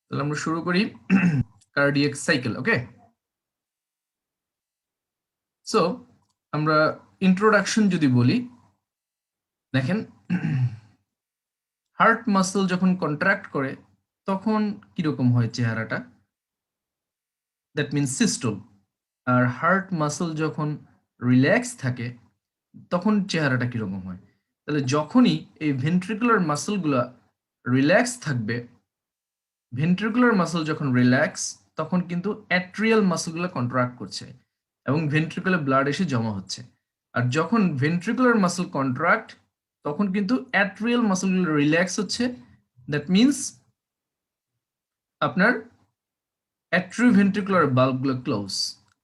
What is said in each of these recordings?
তাহলে আমরা শুরু করি কার্ডিয়াক সাইকেল। ওকে, সো আমরা ইন্ট্রোডাকশন যদি বলি, দেখেন হার্ট মাসল যখন কন্ট্রাক্ট করে তখন কিরকম হয় চেহারাটা, দ্যাট মিনস সিস্টোল। আর হার্ট মাসল যখন রিল্যাক্স থাকে তখন চেহারাটা কিরকম হয়। তাহলে যখনই এই ভেন্ট্রিকুলার মাসলগুলো রিল্যাক্স থাকবে, ভেন্ট্রিকুলার মাসল যখন রিল্যাক্স তখন কিন্তু অ্যাট্রিয়াল মাসলগুলো কন্ট্রাক্ট করছে এবং ভেন্ট্রিকুলার ব্লাড এসে জমা হচ্ছে। আর যখন ভেন্ট্রিকুলার মাসল কন্ট্রাক্ট তখন কিন্তু অ্যাট্রিয়াল মাসলগুলো রিল্যাক্স হচ্ছে, দ্যাট মিনস আপনার অ্যাট্রিওভেন্ট্রিকুলার বাল্বগুলো ক্লোজ।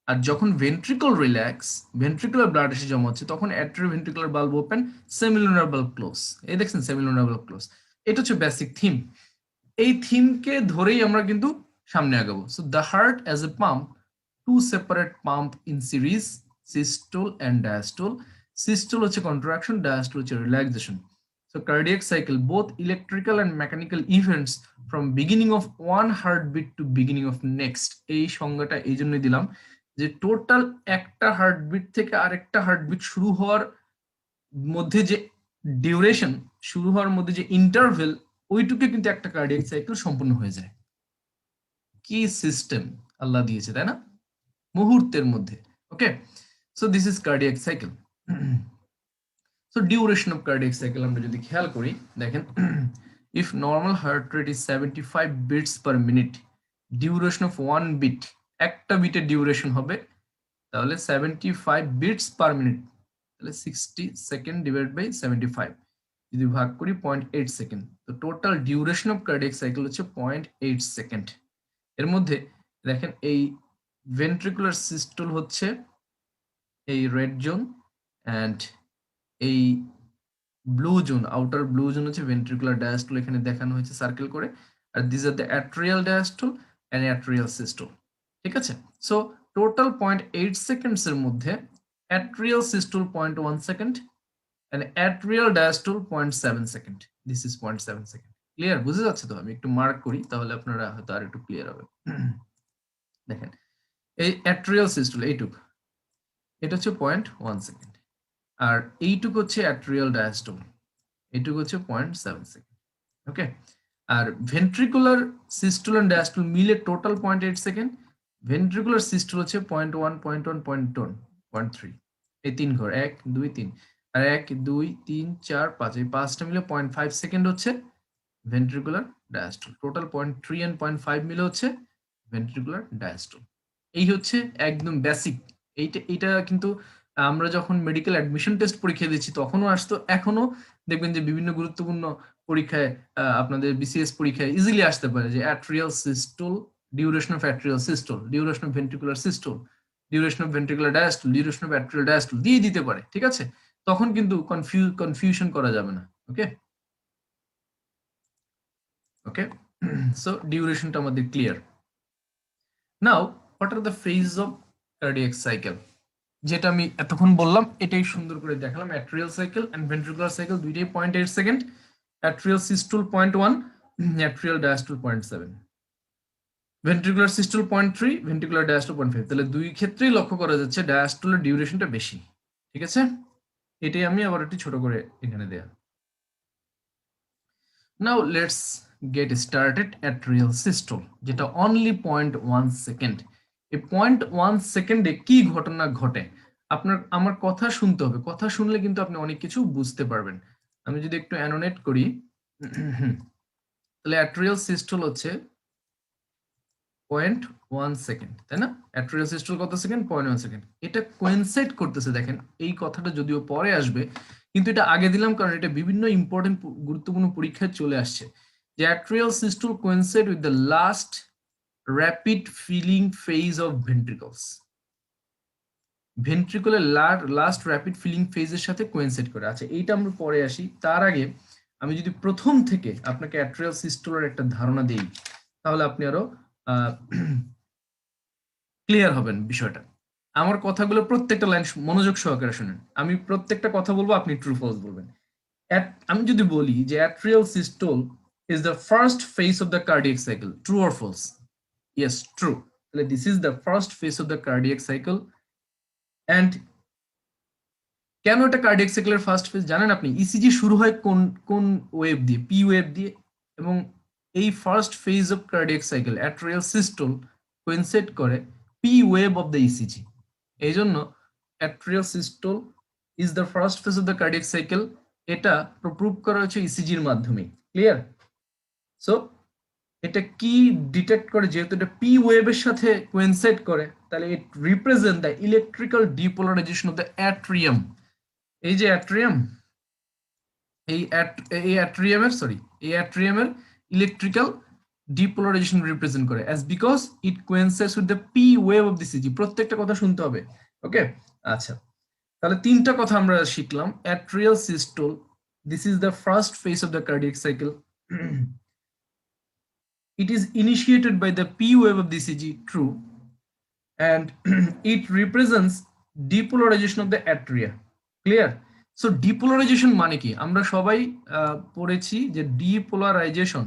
আর যখন ভেন্ট্রিকল রিল্যাক্স, ভেন্ট্রিকুলার ব্লাড এসে জমা হচ্ছে, তখন atrioventricular bulb open, semilunar bulb close. এই দেখছেন সেমিলুনার বাল্ব ক্লোজ। এটা হচ্ছে বেসিক থিম। এই থিমকে ধরেই আমরা কিন্তু সামনে আগাবো। So the heart as a pump, two separate pump in series, systole and diastole. Systole হচ্ছে কন্ট্রাকশন, ডায়াস্টোল হচ্ছে relaxation. So cardiac cycle, both electrical and mechanical events from beginning of one heartbeat to beginning of next. এই সংজ্ঞাটা এই জন্যই দিলাম যে total একটা heartbeat থেকে আরেকটা হার্টবিট শুরু হওয়ার মধ্যে যে ডিউরেশন, শুরু হওয়ার মধ্যে যে ইন্টারভেল, ওইটুকু কিন্তু একটা কার্ডিয়াক সাইকেল সম্পূর্ণ হয়ে যায়। কি সিস্টেম আল্লাহ দিয়েছে, তাই না? মুহূর্তের মধ্যে। Okay, so this is cardiac cycle. So duration of cardiac cycle আমরা যদি খেয়াল করি, দেখেন if normal heart rate is 75 beats per minute, duration of one beat, একটা বিটের ডিউরেশন হবে তাহলে 75 বিটস পার মিনিট, তাহলে 60 সেকেন্ড ডিভাইড বাই 75 যদি ভাগ করি 0.8 সেকেন্ড, তো total duration of cardiac cycle হচ্ছে 0.8 সেকেন্ড। এর মধ্যে দেখেন এই ভেন্ট্রিকুলার সিস্টোল হচ্ছে এই রেড জোন, অ্যান্ড এই blue zone, outer blue zone হচ্ছে ভেন্ট্রিকুলার ডায়াস্টোল, এখানে দেখানো হয়েছে সার্কেল করে। আর this are the atrial diastole and atrial systole. ঠিক আছে, সো টোটাল 0.8 সেকেন্ডস এর মধ্যে atrial systole 0.1 second and atrial diastole 0.7 second. This is 0.7 second. Clear? বুঝে যাচ্ছে তো? আমি একটু মার্ক করি তাহলে আপনারা হয়তো আর একটু ক্লিয়ার হবে। দেখেন এই অ্যাট্রিয়াল সিস্টোল এইটুক, এটা হচ্ছে 0.1 সেকেন্ড, আর এইটুকু হচ্ছে অ্যাট্রিয়াল ডায়াস্টোল, এইটুকু হচ্ছে 0.7 সেকেন্ড। ওকে, আর ভেন্ট্রিকুলার সিস্টোল এন্ড ডায়াস্টোল মিলে টোটাল 0.8 সেকেন্ড। ভেন্ট্রিকুলার সিস্টোল হচ্ছে 0.1, 0.1, 0.1, 0.3, এই তিন ঘর, 1 2 3, আর 1 2 3 4 5, এই পাঁচটা মিলে 0.5 সেকেন্ড হচ্ছে ভেন্ট্রিকুলার ডায়াস্টোল। টোটাল 0.3 এন্ড 0.5 মিলে হচ্ছে ভেন্ট্রিকুলার ডায়াস্টোল। এই হচ্ছে একদম বেসিক। এইটা কিন্তু আমরা যখন মেডিকেল অ্যাডমিশন টেস্ট পরীক্ষা দিচ্ছি তখনও আসতো, এখনো দেখবেন যে বিভিন্ন গুরুত্বপূর্ণ পরীক্ষায়, আপনাদের বিসিএস পরীক্ষায় ইজিলি আসতে পারে যে atrial systole, duration of atrial systole, duration of ventricular systole, duration of ventricular diastole, duration of atrial diastole দিয়ে দিতে পারে। ঠিক আছে, তখন কিন্তু কনফিউশন করা যাবে না। ওকে ওকে, সো ডিউরেশনটা আমাদের clear. Now what are the phase of cardiac cycle, যেটা আমি এতক্ষণ বললাম এটাই সুন্দর করে দেখালাম। Atrial cycle and ventricular cycle দুইটাই 0.8 second, atrial systole 0.1, atrial diastole 0.7, ventricular systole 0.3, ventricular diastole 0.5। তাহলে দুই ক্ষেত্রেই লক্ষ্য করা যাচ্ছে ডায়াস্টোলের ডিউরেশনটা বেশি। ঠিক আছে, এটাই আমি আবার একটু ছোট করে এখানে দেয়া। Now let's get started atrial systole, যেটা অনলি 0.1 সেকেন্ড। এই 0.1 সেকেন্ডে কি ঘটনা ঘটে আপনার আমার কথা শুনতে হবে, কথা শুনলে কিন্তু আপনি অনেক কিছু বুঝতে পারবেন। আমি যদি একটু অ্যানোনেট করি, তাহলে অ্যাট্রিয়াল সিস্টোল হচ্ছে 0.1 সেকেন্ড, তাই না? অ্যাট্রিয়াল সিস্টোল কত সেকেন্ড? 0.1 সেকেন্ড। এটা কোইনসাইড করতেছে, দেখেন এই কথাটা যদিও পরে আসবে কিন্তু এটা আগে দিলাম কারণ এটা বিভিন্ন ইম্পর্টেন্ট গুরুত্বপূর্ণ পরীক্ষায় চলে আসছে যে atrial systole coincide with the last rapid filling phase of ventricles. Ventricular last rapid filling ফেজের সাথে কোইনসাইড করে। আচ্ছা, এইটা আমরা পরে আসি, তার আগে আমি যদি প্রথম থেকে আপনাকে অ্যাট্রিয়াল সিস্টোলের একটা ধারণা দিই তাহলে আপনি আরো ক্লিয়ার হবেন বিষয়টা। আমার কথাগুলো প্রত্যেকটা লাইন মনোযোগ সহকারে শুনেন, আমি প্রত্যেকটা কথা বলবো, আপনি ট্রু ফলস বলবেন। আমি যদি বলি যে atrial systole is the first phase of the cardiac cycle. True or false? Yes, true. This is the first phase of the cardiac cycle. And কেন এটা কার্ডিয়াক সাইকেলের ফার্স্ট ফেজ জানেন আপনি? ইসিজি শুরু হয় কোন কোন ওয়েভ দিয়ে? পি ওয়েভ দিয়ে। এবং এই first phase of cardiac cycle atrial systole coincide করে P wave of the ECG. এই জন্য atrial systole is the first phase of the cardiac cycle. এটা প্রুভ করা হচ্ছে ইসিজির মাধ্যমে। ক্লিয়ার? সো এটা কি ডিটেক্ট করে? যেহেতু এটা পি ওয়েভের সাথে কোইনসাইড করে, তাহলে it represent the electrical depolarisation of the atrium. এই যে অ্যাট্রিয়াম, এই অ্যাট্রিয়ামের ইলেকট্রিক্যাল ডিপোলারাইজেশন রিপ্রেজেন্ট করে as because it coincides with the p wave of the CG। প্রত্যেকটা কথা শুনতে হবে। ওকে, আচ্ছা, তাহলে তিনটা কথা আমরা শিখলাম। Atrial systole, this is the first phase of the cardiac cycle. It is initiated by the p wave of the CG, true, and it represents depolarization of the atria. Clear? So depolarisation মানে কি? আমরা সবাই পড়েছি যে depolarisation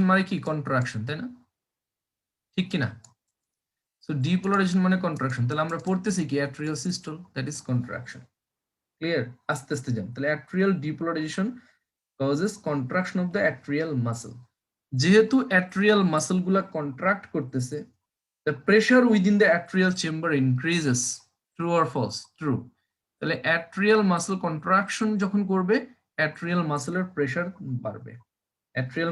মানে কি? Contraction, তাই না? ঠিক কি না? সো ডিপোলারাইজেশন মানে কন্ট্রাকশন। তাহলে আমরা পড়তেছি কি? Atrial systole, that is contraction. Clear? আস্তে আস্তে যান। তাহলে atrial depolarisation causes contraction of the atrial muscle. যেহেতু অ্যাট্রিয়াল মাসল গুলা কন্ট্রাক্ট করতেছে, the pressure within the atrial chamber increases. True or false? True. তাহলে atrial muscle contraction যখন করবে, atrial muscle এর প্রেসার বাড়বে। atrial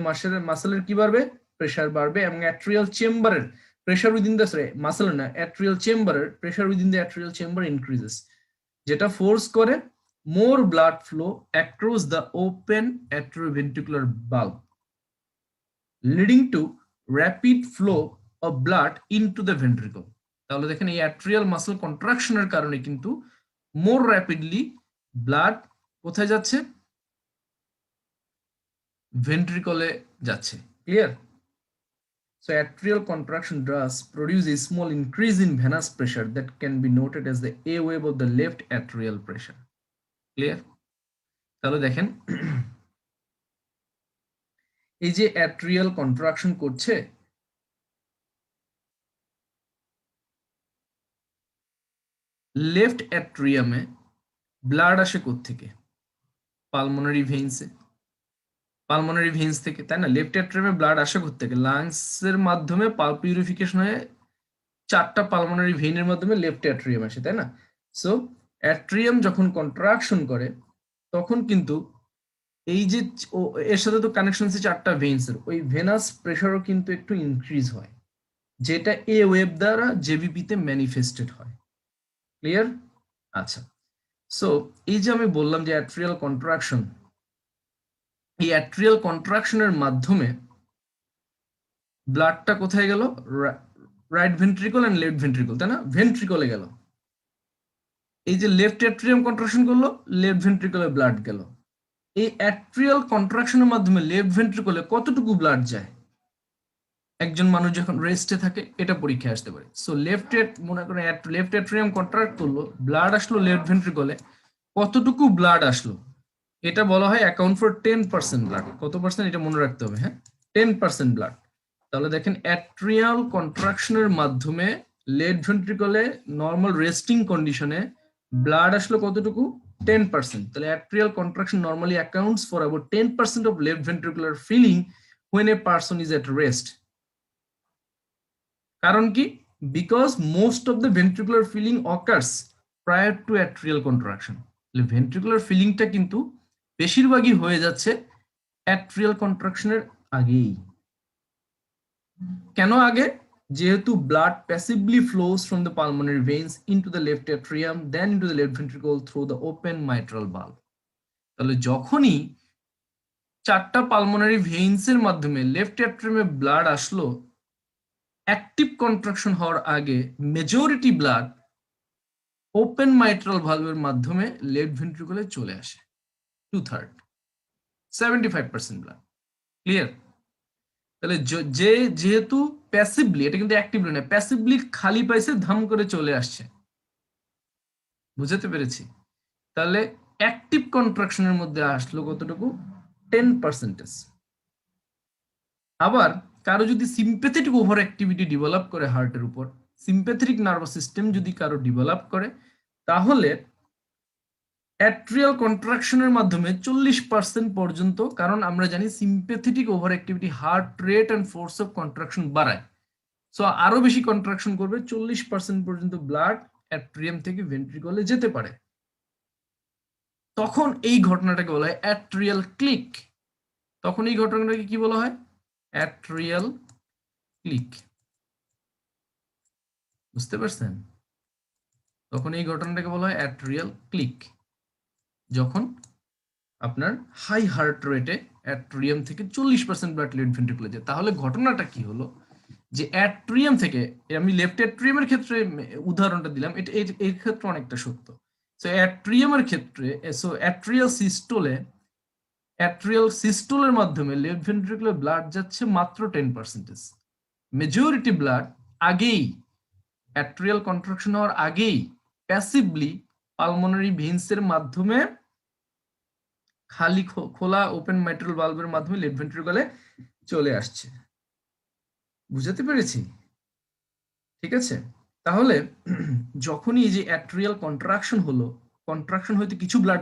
muscle এর কি বাড়বে? প্রেসার বাড়বে। এবং atrial chamber এর প্রেসার within the muscle না, atrial chamber এর pressure within the atrial chamber increases, যেটা ফোর্স করে more blood flow across the open atrioventricular valve, leading to rapid flow of blood into the ventricle. তাহলে দেখেন এই atrial muscle কন্ট্রাকশনের কারণে কিন্তু মোর rapidly blood কোথায় যাচ্ছে? ভেন্ট্রিকলে যাচ্ছে। Clear? So atrial contraction does produce a small increase in venous pressure that can be noted as the A wave of the left atrial pressure. Clear? তাহলে দেখেন এই যে অ্যাট্রিয়াল কন্ট্রাকশন করছে, লেফট অ্যাট্রিয়ামে blood আসে কোত্থেকে? পালমোনারি ভেইনসে, পালমোনারি ভেইনস থেকে, তাই না? লেফট অ্যাট্রিয়ামে ব্লাড আসে কোত্থেকে? লাংসের মাধ্যমে পিউরিফিকেশন হয়ে চারটা পালমোনারি ভেইনের মাধ্যমে লেফট অ্যাট্রিয়াম আসে, তাই না? সো অ্যাট্রিয়াম যখন কন্ট্রাকশন করে তখন কিন্তু এই যে এর সাথে তো কানেকশন আছে চারটা ভেইনসের, ওই ভেনাস প্রেসারও কিন্তু একটু ইনক্রিজ হয়, যেটা এ ওয়েভ দ্বারা জেভিপিতে ম্যানিফেস্টেড হয়। ক্লিয়ার? আচ্ছা, সো এই যে আমি বললাম যে অ্যাট্রিয়াল কন্ট্রাকশন, এই অ্যাট্রিয়াল কন্ট্রাকশনের মাধ্যমে ব্লাডটা কোথায় গেল? Right ventricle and left ventricle, তাই না? ভেন্ট্রিকলে গেল। এই যে লেফট অ্যাট্রিয়াম কন্ট্রাকশন করলো, লেফট ভেন্ট্রিকলে ব্লাড গেল। এই অ্যাট্রিয়াল কন্ট্রাকশনের মাধ্যমে লেফট ভেন্ট্রিকলে কতটুকু ব্লাড যায়? একজন মানুষ যখন রেস্টে থাকে এটা পরীক্ষায় আসতে পারে। সো মনে করেন লেফট অ্যাট্রিয়াম কন্ট্রাক্ট করলো, ব্লাড আসলো লেফট ভেন্ট্রিকলে, কতটুকু ব্লাড আসলো? এটা বলা হয় অ্যাকাউন্ট ফর 10% ব্লাড। কত পার্সেন্ট? এটা মনে রাখতে হবে, হ্যাঁ, 10% ব্লাড। তাহলে দেখেন অ্যাট্রিয়াল কন্ট্রাকশনের মাধ্যমে লেফট ভেন্ট্রিকলে নর্মাল রেস্টিং কন্ডিশনে ব্লাড আসলো কতটুকু? 10%। তাহলে atrial contraction normally accounts for about 10% of left ventricular filling when a person is at rest. কারণ কি? Because most of the ventricular filling occurs prior to atrial contraction. Ventricular ফিলিংটা কিন্তু বেশিরভাগই হয়ে যাচ্ছে অ্যাট্রিয়াল কন্ট্রাকশনের আগেই। কেন আগে? যেহেতু blood passively flows from the pulmonary veins into the left atrium then into the left ventricle through the open mitral valve. তাহলে যখনই চারটা পালমোনারি ভেইনসের মাধ্যমে লেফট অ্যাট্রিয়ামে ব্লাড আসলো, অ্যাক্টিভ কন্ট্রাকশন হওয়ার আগে মেজরিটি ব্লাড ওপেন মাইট্রাল ভালভের মাধ্যমে লেফট ভেন্ট্রিকলে চলে আসে, 2/3, 75% ব্লাড। ক্লিয়ার? তাহলে যেহেতু প্যাসিভলি, এটা কিন্তু অ্যাক্টিভলি না, প্যাসিভলি খালি পাইছে ধাম করে চলে আসছে। বুঝতে পেরেছি? তাহলে অ্যাক্টিভ কন্ট্রাকশনের মধ্যে আসলো কতটুকু 10%। আবার কারো যদি সিম্প্যাথেটিক ওভার অ্যাক্টিভিটি ডেভেলপ করে হার্টের উপর, সিম্প্যাথেটিক নার্ভাস সিস্টেম যদি কারো ডেভেলপ করে, তাহলে অ্যাট্রিয়াল কন্ট্রাকশনের মাধ্যমে 40% পর্যন্ত, কারণ আমরা জানি sympathetic over activity heart rate and force of contraction বাড়ায়, সো আরো বেশি কন্ট্রাকশন করবে, 40% পর্যন্ত ব্লাড অ্যাট্রিয়াম থেকে ভেন্ট্রিকলে যেতে পারে। তখন এই ঘটনাটাকে বলা হয় অ্যাট্রিয়াল ক্লিক। তখন এই ঘটনাটাকে কি বলা হয়? Atrial click. বুঝতে পারছেন? তখন এই ঘটনাটাকে বলা হয় অ্যাট্রিয়াল ক্লিক, যখন আপনার হাই হার্ট রেটে অ্যাট্রিয়াম থেকে 40% ব্লাড লেফট ভেন্ট্রিকলে যায়। তাহলে ঘটনাটা কি হলো, যে অ্যাট্রিয়াম থেকে, আমি লেফট অ্যাট্রিয়ামের ক্ষেত্রে উদাহরণটা দিলাম, এটা এর ক্ষেত্রে অনেকটা সত্য। সো অ্যাট্রিয়ামের ক্ষেত্রে, সো অ্যাট্রিয়াল সিস্টোলের মাধ্যমে লেফট ভেন্ট্রিকুলার ব্লাড যাচ্ছে মাত্র 10%। মেজরিটি ব্লাড আগেই, অ্যাট্রিয়াল কন্ট্রাকশন হওয়ার আগেই প্যাসিভলি পালমোনারি ভেইনসের মাধ্যমে, খালি খোলা ওপেন মাইট্রাল ভালভের মাধ্যমে লেফট ভেন্ট্রিকলে চলে আসছে। বুঝাতে পেরেছি? ঠিক আছে। তাহলে যখনই এই যে অ্যাট্রিয়াল কন্ট্রাকশন হলো, কন্ট্রাকশন হইতে কিছু ব্লাড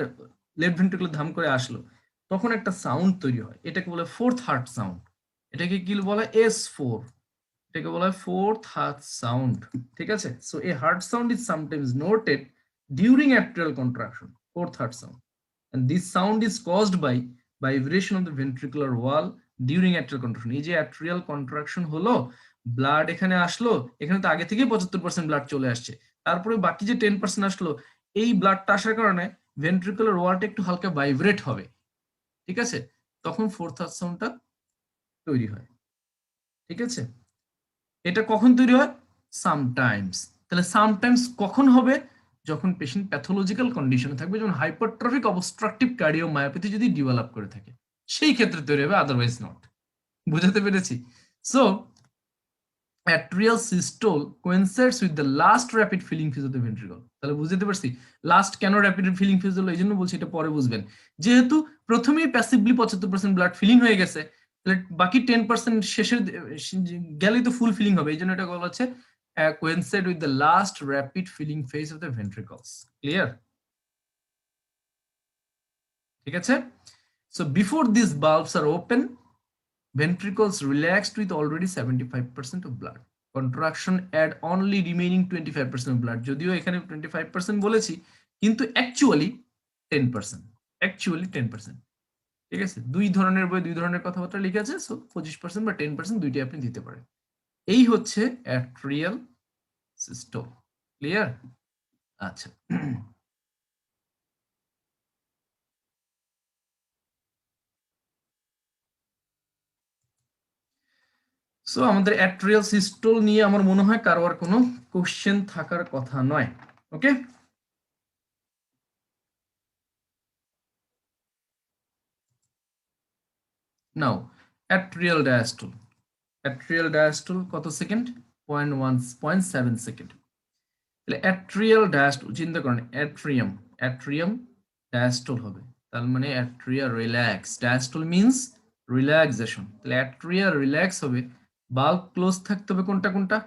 লেফট ভেন্ট্রিকলে ধাম করে আসলো, তখন একটা সাউন্ড তৈরি হয়, এটাকে বলে ফোর্থ হার্ট সাউন্ড। এটাকে কি বলা হয়? S4। এটাকে বলা হয় ফোর্থ হার্ট সাউন্ড। ঠিক আছে। So A heart sound is sometimes noted during atrial contraction, fourth heart sound, and this sound is caused by vibration of the ventricular wall during atrial contraction। এই যে atrial contraction হলো, blood এখানে আসলো, এখানে তো আগে থেকেই 75% ব্লাড চলে আসছে, তারপরে বাকি যে 10% আসলো, এই ব্লাডটা আসার কারণে ভেন্ট্রিকুলার ওয়ালটা একটু হালকা ভাইব্রেট হবে। ঠিক আছে, তখন ফোর্থ হার্ট সাউন্ডটা তৈরি হয়। ঠিক আছে, এটা কখন তৈরি হয়? সামটাইমস। তাহলে সামটাইমস কখন হবে? যখন পেশেন্ট প্যাথোলজিক্যাল কন্ডিশনে থাকবে, যেমন হাইপারট্রফিক অবস্ট্রাকটিভ কার্ডিওমায়োপ্যাথি যদি ডেভেলপ করে থাকে, সেই ক্ষেত্রে তৈরি হবে, আদারওয়াইজ নট। বুঝাতে পেরেছি? So atrial systole coincides with the last rapid filling phase of the ventricle. তাহলে বুঝতে পারছি লাস্ট কেন র্যাপিড ফিলিং ফেজ হলো, এই জন্য বলছি, এটা পরে বুঝবেন। যেহেতু প্রথমেই প্যাসিভলি 75% ব্লাড ফিলিং হয়ে গেছে, তাহলে বাকি 10% শেষের গেলেই তো ফুল ফিলিং হবে, এই জন্য এটা বলা হচ্ছে coincide with the last rapid filling phase of the ventricles. Clear? ঠিক আছে। So before these valves are open, ventricles relaxed with already 75% of blood. Contraction add only remaining 25% of blood. যদিও এখানে 25% বলেছি, কিন্তু অ্যাকচুয়ালি 10%, অ্যাকচুয়ালি 10%। ঠিক আছে, দুই ধরনের বই দুই ধরনের কথাবার্তা লিখে আছে, সো 25% বা 10% দুইটাই আপনি দিতে পারেন। এই হচ্ছে অ্যাট্রিয়াল সিস্টোল। ক্লিয়ার? আচ্ছা, সো আমাদের অ্যাট্রিয়াল সিস্টোল নিয়ে আমার মনে হয় কারো আর কোনো কোশ্চেন থাকার কথা নয়। Okay, now atrial diastole. Atrial diastole কত সেকেন্ড? 0.7 সেকেন্ড। তাহলে অ্যাট্রিয়াল ডায়াস্টোল চিন্তা করেন, অ্যাট্রিয়াম ডায়াস্টোল হবে, তার মানে atria relax. Diastole means relaxation. তাহলে অ্যাট্রিয়া রিল্যাক্স হবে, বাল্ব ক্লোজ থাকতে হবে। কোনটা কোনটা?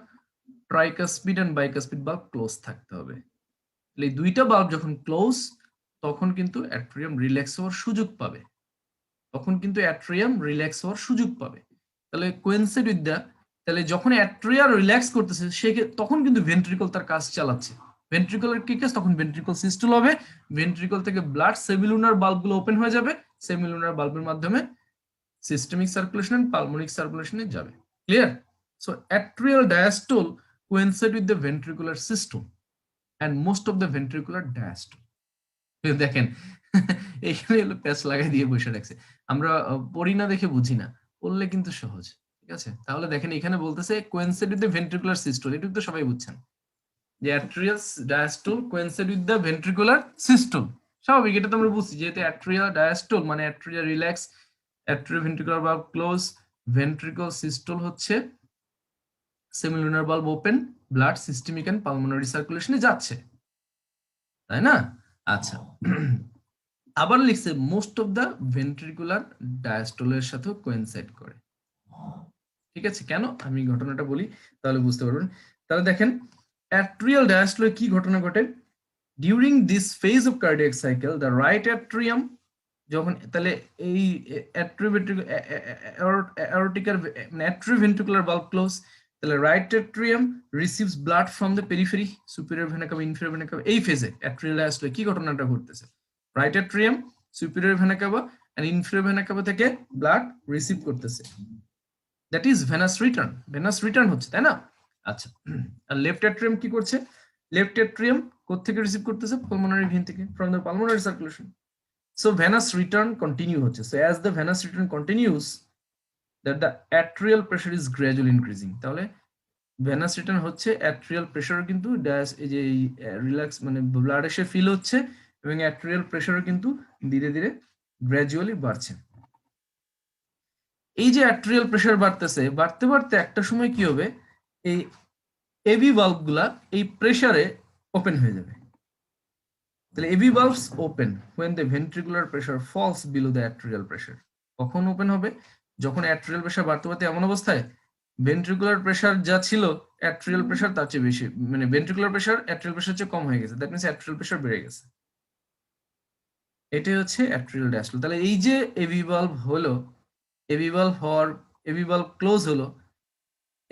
ট্রাইকাসপিড এন্ড বাইকাসপিড বাল্ব ক্লোজ থাকতে হবে। তাহলে এই দুইটা বাল্ব যখন ক্লোজ, তখন কিন্তু অ্যাট্রিয়াম রিল্যাক্স হওয়ার সুযোগ পাবে, তখন কিন্তু অ্যাট্রিয়াম রিল্যাক্স হওয়ার সুযোগ পাবে। তাহলে কোয়েনসাইড উইথ দ্য, তাহলে যখন অ্যাট্রিয়া রিল্যাক্স করতেছে, সে তখন কিন্তু ভেন্ট্রিকল তার কাজ চালাচ্ছে। ভেন্ট্রিকলের কি কাজ? তখন ভেন্ট্রিকল সিস্টল হবে, ভেন্ট্রিকল থেকে ব্লাড সেমিলুনার বাল্বগুলো ওপেন হয়ে যাবে, সেমিলুনার বাল্বের মাধ্যমে সিস্টেমিক সার্কুলেশন এন্ড পালমোনিক সার্কুলেশনে যাবে। Clear? So atrial diastole coincide with the ventricular system and most of the ventricular diastole। দেখেন এইখানে হলো প্যাচ লাগাই দিয়ে বসে রাখছে, আমরা পড়ি না দেখে বুঝি না, পড়লে কিন্তু সহজ। ঠিক আছে, তাহলে দেখেন এখানে বলতেছে coincide with the ventricular systole, এটুকু তো সবাই বুঝছেন যে atrial diastole coincide with the ventricular systole, স্বাভাবিক, এটা তো আমরা বুঝছি, যেহেতু অ্যাট্রিয়াল ডায়াস্টোল মানে অ্যাট্রিয়া রিল্যাক্স, অ্যাট্রিয়া ভেন্ট্রিকুলার বাল্ব ক্লোজ, ভেন্ট্রিকল সিস্টোল হচ্ছে সেমিলুনার বাল্ব open, blood systemic and pulmonary সার্কুলেশনে যাচ্ছে, তাই না? আচ্ছা, আবার লিখছে মোস্ট অফ দ্য ভেন্ট্রিকুলার ডায়াস্টলের সাথে কোইনসাইড করে। ঠিক আছে, কেন আমি ঘটনাটা বলি তাহলে বুঝতে পারবেন। তাহলে দেখেন অ্যাট্রিয়াল ডায়াস্টলে কি ঘটনা ঘটে, during this phase of cardiac cycle the right atrium, যখন তাহলে এই অ্যাট্রিওভেন্ট্রিকুলার বাল্ব ক্লোজ, তাহলে right atrium receives blood from the periphery, superior vena cava, inferior vena cava. এই ফেজে অ্যাট্রিয়াল ডায়াস্টলে কি ঘটনাটা ঘটতেছে, right atrium superior vena cava and inferior vena cava থেকে ব্লাড রিসিভ করতেছে, দ্যাট ইজ ভেনাস রিটার্ন হচ্ছে, তাই না? আচ্ছা, আর লেফট অ্যাট্রিয়াম কি করছে, লেফট অ্যাট্রিয়াম কোত্থেকে রিসিভ করতেছে, পালমোনারি ভেন থেকে, from the pulmonary circulation. So venous return continue হচ্ছে, so as the venous return continues that the atrial pressure is gradually increasing, তাহলে venous return হচ্ছে, atrial pressure কিন্তু এই যে রিল্যাক্স মানে ব্লাড এসে ফিল হচ্ছে এবং atrial pressure কিন্তু ধীরে ধীরে গ্র্যাজুয়ালি বাড়ছে। এই যে atrial pressure বাড়তেছে, বাড়তে বাড়তে একটা সময় কি হবে, এই এবি ভালভগুলা এই প্রেসারে ওপেন হয়ে যাবে। তাহলে AV valves open when the ventricular pressure falls below the atrial pressure। কখন ওপেন হবে, যখন অ্যাট্রিয়াল প্রেসার বাড়তে বাড়তে এমন অবস্থায় ভেন্ট্রিকুলার প্রেসার যা ছিল অ্যাট্রিয়াল প্রেসার তার চেয়ে বেশি, মানে ভেন্ট্রিকুলার প্রেসার অ্যাট্রিয়াল প্রেসার চেয়ে কম হয়ে গেছে, দ্যাট মিন্স অ্যাট্রিয়াল প্রেসার বেড়ে গেছে। এটাই হচ্ছে অ্যাট্রিয়াল ডায়াস্টল। তাহলে এই যে AV valve হলো, AV valve ক্লোজ হলো,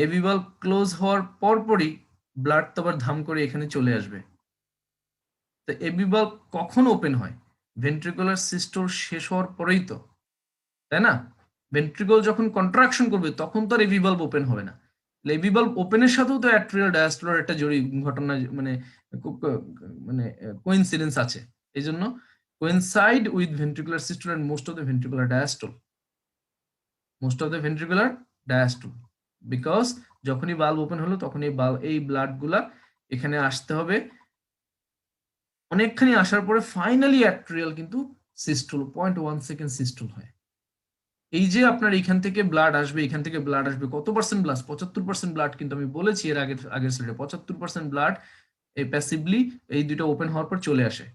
AV valve ক্লোজ হওয়ার পরপরই ব্লাড তো আবার ধাম করে এখানে চলে আসবে। তো এবি ভালভ কখন ওপেন হয়, ভেন্ট্রিকুলার সিস্টোল শেষ হওয়ার পরেই তো, তাই না? ভেন্ট্রিকল যখন কন্ট্রাকশন করবে তখন তো আর এবি ভালভ ওপেন হবে না। এবি ভালভ ওপেনের সাথেও তো অ্যাট্রিয়াল ডায়াস্টলের একটা ঘটনা মানে মানে কোইন্সিডেন্স আছে। এই জন্য coincide with ventricular systole and most of the ventricular diastole, because যখনই ভালভ ওপেন হলো তখন এই ব্লাড গুলা এখানে আসতে হবে, অনেকখানি আসার পরে ফাইনালি অ্যাট্রিয়াল কিন্তু সিস্টোল 0.1 সেকেন্ড সিস্টোল হয়। এই যে আপনার এখান থেকে ব্লাড আসবে, এখান থেকে ব্লাড আসবে কত পার্সেন্ট ব্লাড, 75% ব্লাড, কিন্তু আমি বলেছি এর আগের স্লাইডে 75% ব্লাড এই প্যাসিভলি এই দুটো ওপেন হওয়ার পর চলে আসে।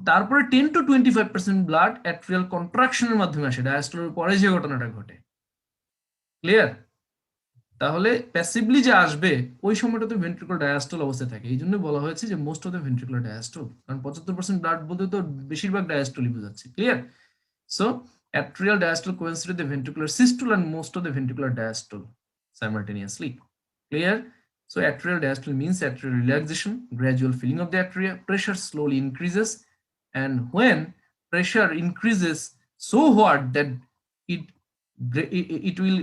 তারপরে 10 to 25% ব্লাড অ্যাট্রিয়াল কন্ট্রাকশনের মাধ্যমে আসে, ডায়াস্টলের পরে যে ঘটনাটা ঘটে। ক্লিয়ার? তাহলে প্যাসিভলি যে আসবে ওই সময়টাতে ভেন্ট্রিকুলার ডায়াস্টল অবস্থায় থাকে, এই জন্য বলা হয়েছে যে most of the ventricular diastole, কারণ 75% ব্লাড বলতে তো বেশিরভাগ ডায়াস্টলই বোঝাচ্ছে। Clear? So atrial diastole coincide with the ventricular systole and most of the ventricular diastole simultaneously. Clear? So atrial diastole means atrial relaxation, gradual filling of the atria, pressure slowly increases, and when pressure increases so hard that it will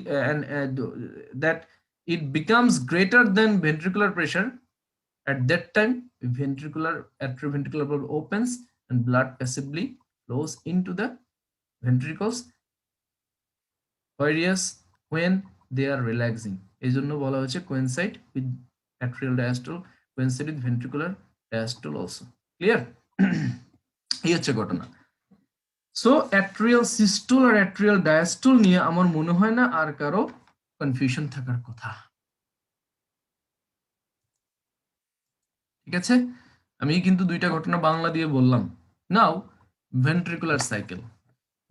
that it becomes greater than ventricular pressure, at that time atrioventricular valve opens and blood passively flows into the ventricles various when they are relaxing। এই জন্য বলা হচ্ছে coincide with atrial diastole, coincide with ventricular diastole also। Clear? এই হচ্ছে ঘটনা। So atrial systole আর atrial diastole নিয়ে আমার মনে হয় না আর কারো কনফিউশন থাকার কথা। ঠিক আছে, আমি কিন্তু দুইটা ঘটনা বাংলা দিয়ে বললাম। নাও ভেন্ট্রিকুলার সাইকেল,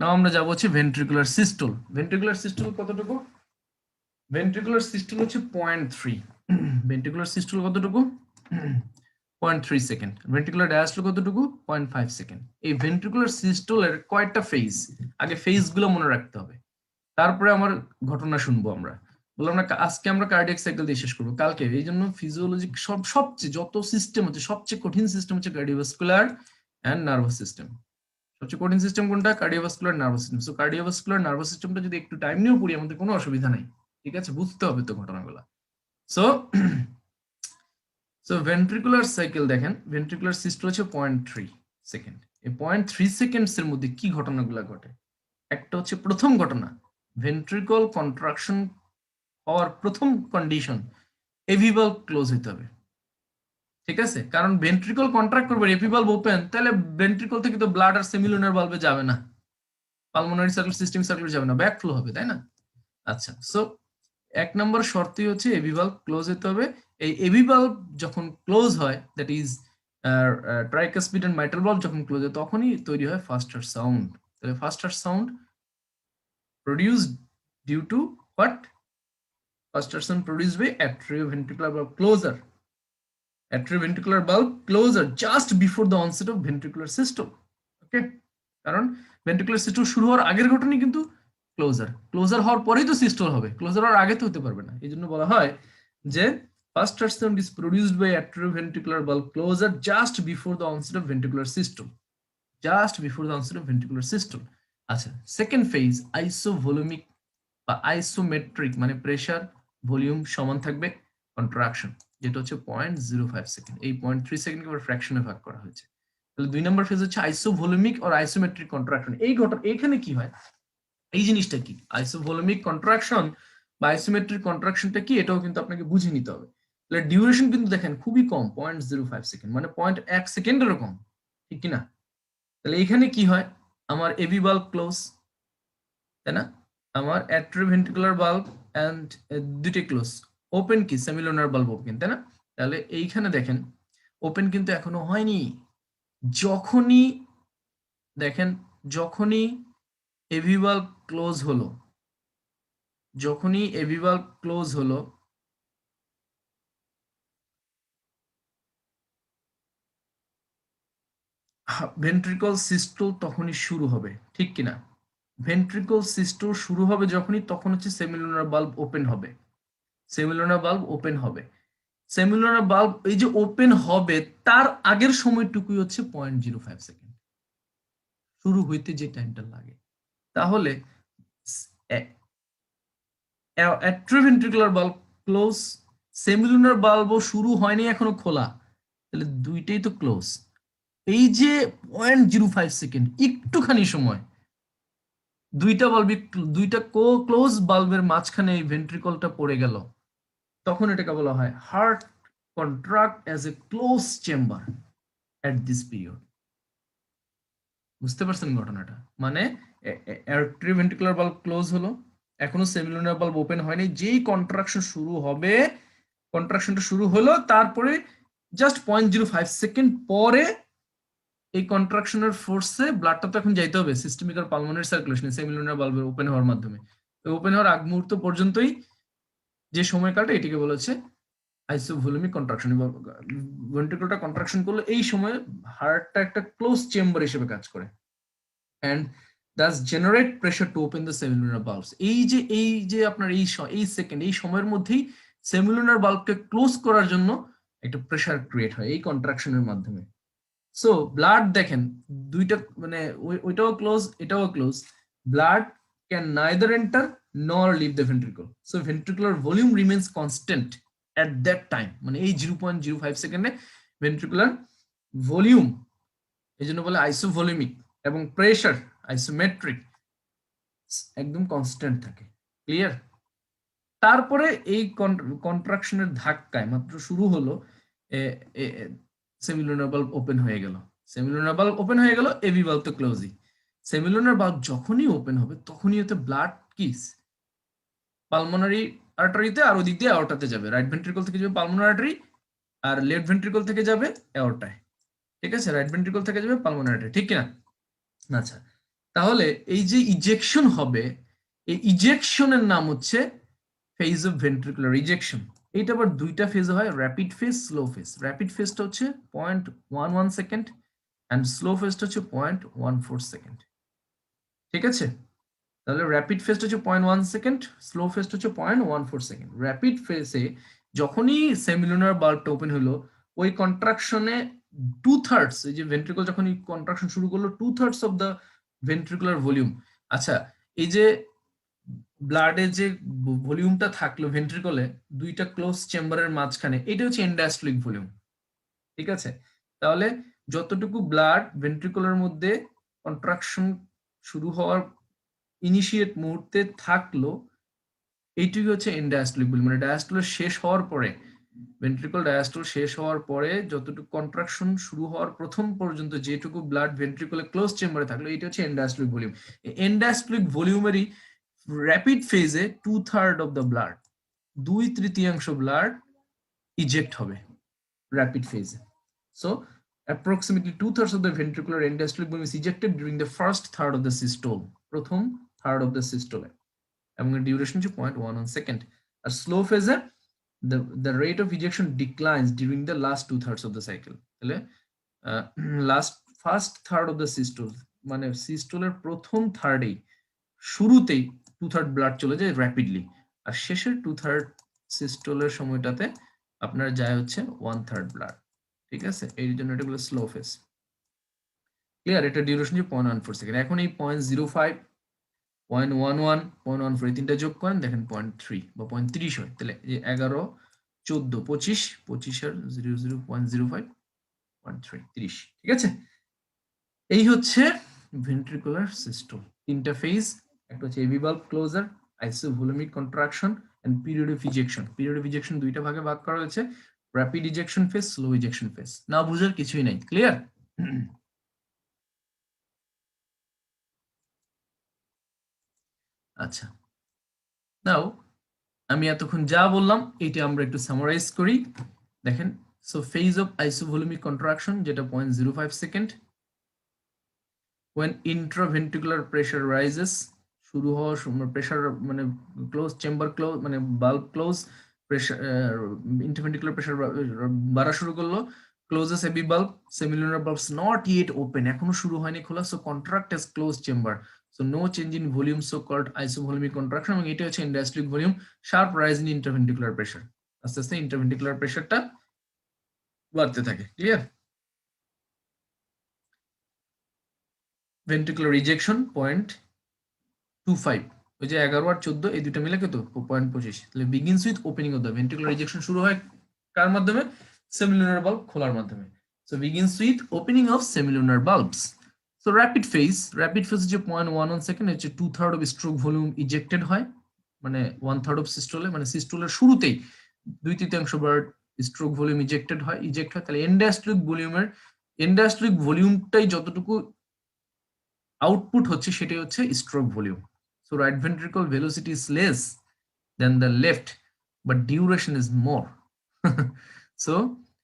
নাও আমরা যাবো হচ্ছে ভেন্ট্রিকুলার সিস্টোল। ভেন্ট্রিকুলার সিস্টোল কতটুকু, ভেন্ট্রিকুলার সিস্টোল হচ্ছে 0.3, ভেন্ট্রিকুলার সিস্টোল কতটুকু 0.3 সেকেন্ড, ভেন্ট্রিকুলার ডায়াস্টোল কতটুকু 0.5 সেকেন্ড। এই ভেন্ট্রিকুলার সিস্টোলের কয়েকটা ফেজ, আগে ফেজ গুলো মনে রাখতে হবে, তারপরে আমার ঘটনা শুনবো। আমরা বললাম না আজকে আমরা কার্ডিয়াক সাইকেল দিয়ে শেষ করবো, কালকে। এই জন্য ফিজিওলজি সবচেয়ে যত সিস্টেম হচ্ছে সবচেয়ে কঠিন সিস্টেম হচ্ছে কার্ডিওভাস্কুলার এন্ড নার্ভাস সিস্টেম। সবচেয়ে কঠিন সিস্টেম কোনটা? Cardiovascular nervous system. So cardiovascular nervous সিস্টেমটা যদি একটু টাইম নিয়েও পড়ি আমাদের কোনো অসুবিধা নাই। ঠিক আছে, বুঝতে হবে তো ঘটনাগুলো। সো সো ভেন্ট্রিকুলার সাইকেল দেখেন, ভেন্ট্রিকুলার সিস্টোল হচ্ছে 0.3 সেকেন্ড। এই 0.3 সেকেন্ডস এর মধ্যে কি ঘটনাগুলো ঘটে? একটা হচ্ছে প্রথম ঘটনা, ভেন্ট্রিকল কন্ট্রাকশন হওয়ার প্রথম কন্ডিশন এভি ভালভ ক্লোজ হতে হবে। ঠিক আছে, কারণ ভেন্ট্রিকল কন্ট্রাক্ট করবে, এভি ভালভ ওপেন, তাহলে ভেন্ট্রিকল থেকে তো ব্লাড আর সেমিলুনার ভালভে যাবে না, পালমোনারি সার্কুলার সিস্টেম সার্কুলার যাবে না, ব্যাক ফ্লো হবে, তাই না? আচ্ছা, সো এক নম্বর শর্তই হচ্ছে এভি ভালভ ক্লোজ হতে হবে। এই এভি ভালভ যখন ক্লোজ হয়, দ্যাট ইজ আর ট্রাইকাসপিড এন্ড মাইট্রাল ভালভ যখন ক্লোজ হয় তখনই তৈরি হয় ফাস্টার সাউন্ড। তাহলে first heart sound produced due to what? First heart sound produced by atrioventricular valve closure. Atrioventricular valve closure just before the onset of ventricular systole. ওকে, কারণ ventricular systole শুরু হওয়ার আগের ঘটনাই কিন্তু ক্লোজার হওয়ার পরেই তো সিস্টোল হবে, ক্লোজার হওয়ার আগে তো হতে পারবে না। এই জন্য বলা হয় যে first heart sound is produced by atrioventricular valve closure just before the onset of ventricular systole. Just before the onset of ventricular systole. আচ্ছা, সেকেন্ড ফেজ আইসোভলিউমিক বা আইসোমেট্রিক, মানে প্রেসার ভলিউম সমান থাকবে কন্ট্রাকশন, যেটা হচ্ছে 0.05 সেকেন্ড। এই 0.3 সেকেন্ডকে আবার ফ্র্যাকশনে ভাগ করা হয়েছে। তাহলে 2 নম্বর ফেজ হচ্ছে আইসোভলিউমিক অর আইসোমেট্রিক কন্ট্রাকশন। এই এখানে কি হয়, এই জিনিসটা কি আইসোভলিউমিক কন্ট্রাকশন বা আইসোমেট্রিক কন্ট্রাকশনটা কি, এটাও কিন্তু আপনাকে বুঝে নিতে হবে। তাহলে ডিউরেশন কিন্তু দেখেন খুবই কম, 0.05 সেকেন্ড, মানে 0.1 সেকেন্ডেরও কম, ঠিক কি না? তাহলে এখানে কি হয়, আমার এভি বাল্ব ক্লোজ, তাই না? আমার অ্যাট্রিওভেন্ট্রিকুলার বাল্ব এন্ড দুটি ক্লোজ, ওপেন কি সেমিলুনার বাল্ব ওপেন, তাই না? তাহলে এইখানে দেখেন ওপেন কিন্তু এখনো হয়নি। যখনই দেখেন, যখনই এভি বাল্ব ক্লোজ হলো, যখনই এভি বাল্ব ক্লোজ হলো, ভেন্ট্রিকল সিস্টোল তখনই শুরু হবে, ঠিক কিনা? ভেন্ট্রিকল সিস্টোল শুরু হবে যখনই, তখন হচ্ছে সেমিলুনার বাল্ব ওপেন হবে, সেমিলুনার বাল্ব ওপেন হবে। সেমিলুনার বাল্ব এই যে ওপেন হবে তার আগের সময়টুকুই হচ্ছে 0.05 সেকেন্ড, শুরু হইতে যে টাইমটা লাগে। তাহলে অ্যাট্রিওভেন্ট্রিকুলার বাল্ব ক্লোজ, সেমিলুনার বাল্বও শুরু হয়নি এখনো খোলা, তাহলে দুইটাই তো ক্লোজ। এই যে 0.05 সেকেন্ড, একটুখানি সময়, দুইটা বাল্ব, দুইটা ক্লোজ বাল্বের মাঝখানে এই ভেন্ট্রিকলটা পড়ে গেল, তখন এটাকে বলা হয় heart contract as a close chamber at this period. বুঝতে পারছেন ঘটনাটা? মানে অ্যাট্রিওভেন্ট্রিকুলার বাল্ব ক্লোজ হলো, এখনো সেমিলুনার বাল্ব ওপেন হয়নি, যেই কন্ট্রাকশন শুরু হবে, কন্ট্রাকশনটা শুরু হলো, তারপরে জাস্ট 0.05 সেকেন্ড পরে এই কন্ট্রাকশনের ফোর্সে ব্লাডটা তো এখন যাইতে হবে সিস্টেমিক আর পালমোনারি সার্কুলেশনে, সেমিলুনার বাল্বের ওপেন হওয়ার মাধ্যমে। ওপেন হওয়ার আগ মুহূর্ত পর্যন্তই যে সময়কালটা, এটিকে বলা হচ্ছে আইসোভলিউমিক কন্ট্রাকশন। ভেন্ট্রিকলটা কন্ট্রাকশন করলে এই সময় হার্টটা একটা ক্লোজ চেম্বার হিসেবে কাজ করে, and thus generate pressure to open the semilunar valves. এই যে আপনার এই সেকেন্ড, এই সময়ের মধ্যেই সেমিলুনার বাল্বকে ক্লোজ করার জন্য একটা প্রেসার ক্রিয়েট হয় এই কন্ট্রাকশনের মাধ্যমে। সো ব্লাড দেখেন দুইটা, মানে ওইটাও ক্লোজ, এটাও close, blood can neither enter nor leave the ventricle, so ventricular volume remains constant at that time, মানে এই 0.05 সেকেন্ডে ভেন্ট্রিকুলার ভলিউম, এই জন্য বলে আইসোভলিউমিক, এবং প্রেসার আইসোমেট্রিক, একদম কনস্ট্যান্ট থাকে। ক্লিয়ার? তারপরে এই কন্ট্রাকশনের ধাক্কায় মাত্র শুরু হলো, সেমিলুনার বাল্ব ওপেন হয়ে গেল, সেমিলুনার বাল্ব ওপেন হয়ে গেল, এভি বাল্ব তো ক্লোজই। সেমিলুনার বাল্ব যখনই ওপেন হবে তখনই হতে ব্লাড কিস পালমোনারি আর্টারিতে আর ওদিক দিয়ে অ্যাওর্টাতে যাবে, রাইট ভেন্ট্রিকল থেকে যাবে পালমোনারি আর্টারি, আর লেফট ভেন্ট্রিকল থেকে যাবে অ্যাওর্টায়, ঠিক আছে? রাইট ভেন্ট্রিকল থেকে যাবে পালমোনারি আর্টারি, ঠিক কিনা? আচ্ছা, তাহলে এই যে ইজেকশন হবে, এই ইজেকশনের নাম হচ্ছে ফেজ অফ ভেন্ট্রিকুলার ইজেকশন। এটা আবার দুইটা ফেজে হয়, rapid phase, slow phase. Rapid ফেজটা হচ্ছে 0.11 সেকেন্ড এন্ড স্লো ফেজটা হচ্ছে 0.14 সেকেন্ড, ঠিক আছে? তাহলে র্যাপিড ফেজটা হচ্ছে 0.1 সেকেন্ড, স্লো ফেজটা হচ্ছে 0.14 সেকেন্ড। র্যাপিড ফেজে যখনই সেমিলুনার বাল্বটা ওপেন হলো, ওই কন্ট্রাকশনে 2/3, এই যে ভেন্ট্রিকল যখন এই কন্ট্রাকশন শুরু করলো, 2/3 অফ দ্য ভেন্ট্রিকুলার ভলিউম, আচ্ছা এই যে ব্লাডে যে ভলিউমটা থাকলো ভেন্ট্রিকলে দুইটা ক্লোজ চেম্বারের মাঝখানে, এটা হচ্ছে এন্ডাস্টলিক ভলিউম, ঠিক আছে? তাহলে যতটুকু ব্লাড ভেন্ট্রিকুলার মধ্যে কন্ট্রাকশন শুরু হওয়ার ইনিশিয়েট মুহূর্তে থাকলো, এইটুকু হচ্ছে এন্ডাস্টলিক ভলিউম। মানে ডায়াস্টলের শেষ হওয়ার পরে, ভেন্ট্রিকল ডায়াস্টল শেষ হওয়ার পরে যতটুকু কন্ট্রাকশন শুরু হওয়ার প্রথম পর্যন্ত যেটুকু ব্লাড ভেন্ট্রিকলে ক্লোজ চেম্বারে থাকলো, এটা হচ্ছে এন্ডাস্টলিক ভলিউম। এন্ডাস্টলিক ভলিউমেরই র্যাপিড ফেজে 2/3 of the blood, 2/3 blood eject হবে র্যাপিড ফেজে। So approximately 2/3 of the ventricular end diastolic volume is ejected during the first third of the systole, প্রথম third of the systole, এবং duration হচ্ছে 0.11 সেকেন্ড। আর slow ফেজে the rate of ejection declines during the last 2/3 of the cycle, তাহলে first third of the systole, মানে সিস্টোলের প্রথম থার্ডেই শুরুতেই 2/3 blood চলে যায় র্যাপিডলি, আর শেষের 2/3 সিস্টোলের সময়টাতে আপনার যায় হচ্ছে 1/3 ব্লাড। ঠিক আছে, এই জন্য এটা বলে স্লো ফেজ। ক্লিয়ার? এটা ডিউরেশন যে 0.14 সেকেন্ড। এখন এই 0.05, 0.11, 0.14 এই তিনটা যোগ করেন, দেখেন 0.3 বা 0.30 হয়। তাহলে এই 11, 14, 25, 25 আর 00, 0.05, 0.3, 30। ঠিক আছে, এই হচ্ছে ভেন্ট্রিকুলার সিস্টোল। তিনটা ফেজ, একটা হচ্ছে AV valve closure, isovolumic contraction and period of ejection. Period of ejection দুইটা ভাগে ভাগ করা হয়েছে, rapid ejection phase, slow ejection phase. না বুঝার কিছুই নাই। ক্লিয়ার? আচ্ছা, নাও আমি এতক্ষণ যা বললাম এটা আমরা একটু সামারাইজ করি। দেখেন, so phase of isovolumic contraction যেটা 0.05 second, when intraventricular pressure rises, শুরু হওয়ার সময় প্রেসার মানে ক্লোজ চেম্বার ক্লোজ মানে বাল্ব ক্লোজ, প্রেসার ইন্টারভেন্ট্রিকুলার প্রেসার বাড়া শুরু করলো, ক্লোজেস এবি বাল্ব, semilunar valves not yet open, এখনো শুরু হয়নি খোলা, so contract as close chamber, so no change in volume, so called isovolumic contraction. এবং এটা হচ্ছে ইন্ডাস্ট্রিক volume, sharp rise in intraventricular pressure, আস্তে আস্তে ইন্টারভেন্ট্রিকুলার প্রেসারটা বাড়তে থাকে। ক্লিয়ার? ভেন্ট্রিকুলার রিজেকশন 0.25, ওই যে 11 আর 14 এই দুটো মিলে কত 0.25, তাহলে begins with opening of the ventricular rejection শুরু হয় কার মাধ্যমে? সেমিলুনার বাল্ব খোলার মাধ্যমে। So begins with opening of semilunar bulbs. So rapid phase হচ্ছে 0.11 সেকেন্ড, হচ্ছে 2/3 অফ স্ট্রোক ভলিউম ইজেক্টেড হয়, মানে 1/3 অফ সিস্টোলে, মানে সিস্টোলের শুরুতেই 2/3 বার স্ট্রোক ভলিউম ইজেক্ট হয়। তাহলে এন্ডাস্ট্রিক ভলিউমটাই যতটুকু আউটপুট হচ্ছে সেটাই হচ্ছে stroke volume. So right ventricle velocity is less than the left, but duration is more. So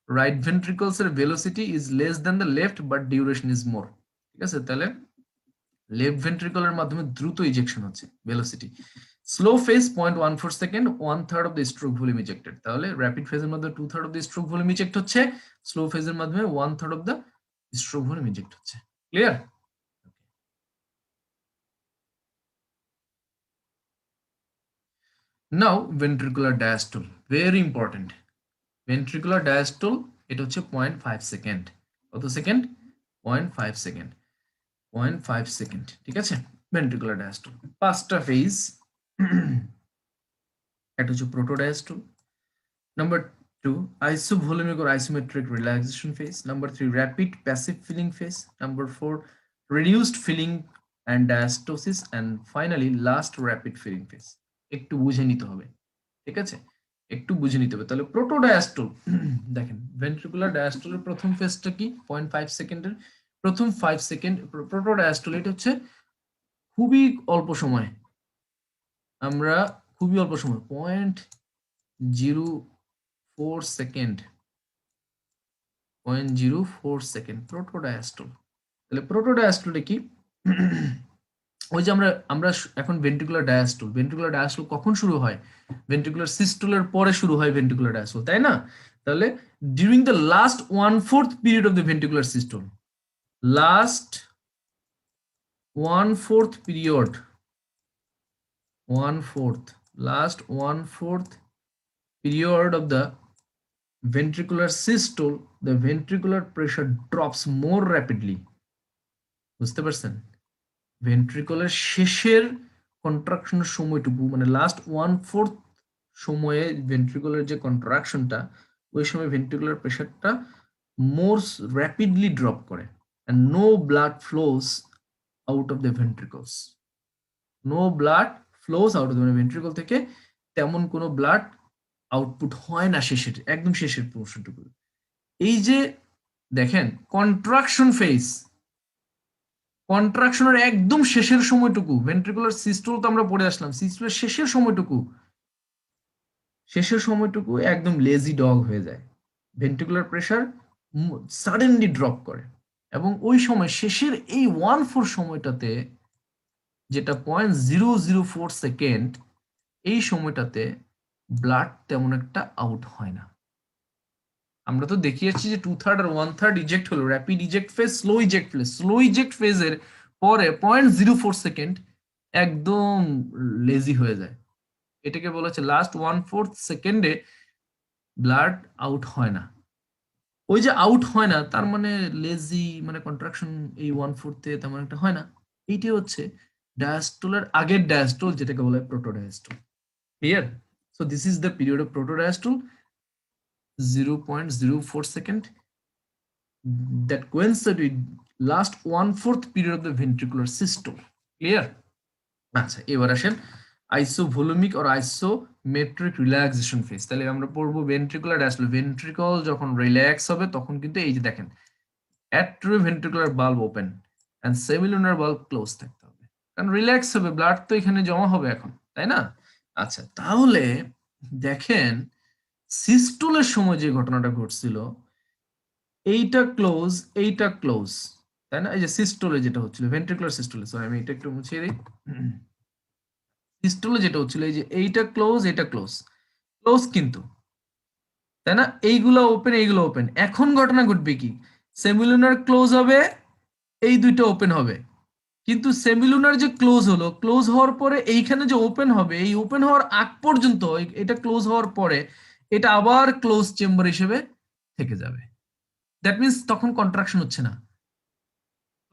right ventricle's velocity is less than the left, but duration is more. ঠিক আছে, তাহলে left ভেন্ট্রিকলের মাধ্যমে দ্রুত ইজেকশন হচ্ছে, velocity. Slow phase 0.14 second, 1/3 of the stroke volume ejected. তাহলে rapid ফেজের মধ্যে 2/3 of the stroke volume eject হচ্ছে, স্লো ফেজের মাধ্যমে 1/3 of the stroke volume eject হচ্ছে। Clear? Now ventricular diastole, very important. Ventricular diastole এটা হচ্ছে 0.5 সেকেন্ড। কত সেকেন্ড? 0.5 second, 0.5 second. ঠিক আছে, ভেন্ট্রিকুলার ডায়াস্টল 5টা ফেজ। এটা হচ্ছে protodiastole. Number 2 isovolumic or isometric relaxation phase. Number 3 rapid passive filling phase. Number 4 reduced filling and diastosis, and finally last rapid filling phase. একটু বুঝে নিতে হবে। ঠিক আছে, একটু বুঝে নিতে হবে। তাহলে প্রোটোডায়াস্টল দেখেন, ভেন্ট্রিকুলার ডায়াস্টলের প্রথম ফেজটা কি? 0.5 সেকেন্ডের প্রথম 5 সেকেন্ড প্রোটোডায়াস্টল। এটা হচ্ছে খুবই অল্প সময়, আমরা খুবই অল্প সময় 0.04 সেকেন্ড, 0.04 সেকেন্ড প্রোটোডায়াস্টল। তাহলে প্রোটোডায়াস্টলটা কি? ওই যে আমরা এখন ভেন্ট্রিকুলার ডায়াস্টল কখন শুরু হয়? ভেন্ট্রিকুলার সিস্টোলের পরে শুরু হয় ভেন্ট্রিকুলার ডায়াস্টল, তাই না? তাহলে during the last 1/4 period of the ventricular systole, last 1/4 period, 1/4 last 1/4 period of the ventricular systole, the ventricular pressure drops more rapidly. বুঝতে পারছেন? ভেন্ট্রিকুলার শেষের কন্ট্রাকশনের সময়টুকু, মানে লাস্ট 1/4 সময়ে ভেন্ট্রিকুলার যে কন্ট্রাকশনটা, ওই সময় ভেন্ট্রিকুলার প্রেশারটা মোর র্যাপিডলি ড্রপ করে, and no blood flows out of the ventricles. No blood flows out of the ventricle থেকে তেমন কোনো ব্লাড আউটপুট হয় না শেষের, একদম শেষের পোর্শনটুকু। এই যে দেখেন কন্ট্রাকশন ফেজ, কন্ট্রাকশনের একদম শেষের সময়টুকু, ভেন্ট্রিকুলার সিস্টোল তো আমরা পড়ে আসলাম, সিস্টোলের শেষের সময়টুকু একদম লেজি ডগ হয়ে যায়। ভেন্ট্রিকুলার প্রেসার সাডেনলি ড্রপ করে, এবং ওই সময় শেষের এই 1/4 সময়টাতে, যেটা 0.004 সেকেন্ড, এই সময়টাতে ব্লাড তেমন একটা আউট হয় না। আমরা তো দেখিয়েছি যে 2/3 আর 1/3 ইজেক্ট হলো, rapid eject phase, slow eject ফেজের পরে 0.04 সেকেন্ড একদম লেজি হয়ে যায়। এটাকে বলা হচ্ছে লাস্ট 1/4 সেকেন্ডে ব্লাড আউট হয় না। ওই যে আউট হয় না তার মানে লেজি, মানে কন্ট্রাকশন এই 1/4 তেমন একটা হয় না। এইটি হচ্ছে ডায়াস্টোলের আগের ডায়াস্টোল, যেটাকে বলা হয় protodiastole. Clear? So this is the period of protodiastole, 0.04 second, that coincide with last 1/4 period of the ventricular systole. Clear? আচ্ছা, এবার আসেন আইসোভলিউমিক অর আইসোমেট্রিক রিল্যাক্সেশন ফেজ। তাহলে আমরা পড়বো ভেন্ট্রিকুলার ডায়াস্টোল। ভেন্ট্রিকল যখন রিল্যাক্স হবে তখন কিন্তু এই যে দেখেন atrioventricular bulb open and semilunar bulb close থাকতে হবে, কারণ রিল্যাক্স হবে, ব্লাড তো এখানে জমা হবে এখন, তাই না? আচ্ছা, তাহলে দেখেন সিস্টোলের সময় যে ঘটনাটা ঘটছিল, এইটা ক্লোজ, এইটা ক্লোজ, তাই না? এই যে সিস্টোলে যেটা হচ্ছিল, ভেন্ট্রিকুলার সিস্টোলে, সরি আমি এটা একটু মুছিয়ে দিই। সিস্টোলে যেটা হচ্ছিল, এই যে এইটা ক্লোজ, এটা ক্লোজ, ক্লোজ কিন্তু, তাই না? এইগুলো ওপেন, এইগুলো ওপেন। এখন ঘটনা ঘটবে কি, সেমিলুনার ক্লোজ হবে, এই দুইটা ওপেন হবে, কিন্তু সেমিলুনার যে ক্লোজ হলো, ক্লোজ হওয়ার পরে এইখানে যে ওপেন হবে, এই ওপেন হওয়ার আগ পর্যন্ত, এটা ক্লোজ হওয়ার পরে এটা আবার ক্লোজ চেম্বার হিসেবে থেকে যাবে। দ্যাট মিনস তখন কন্ট্রাকশন হচ্ছে না,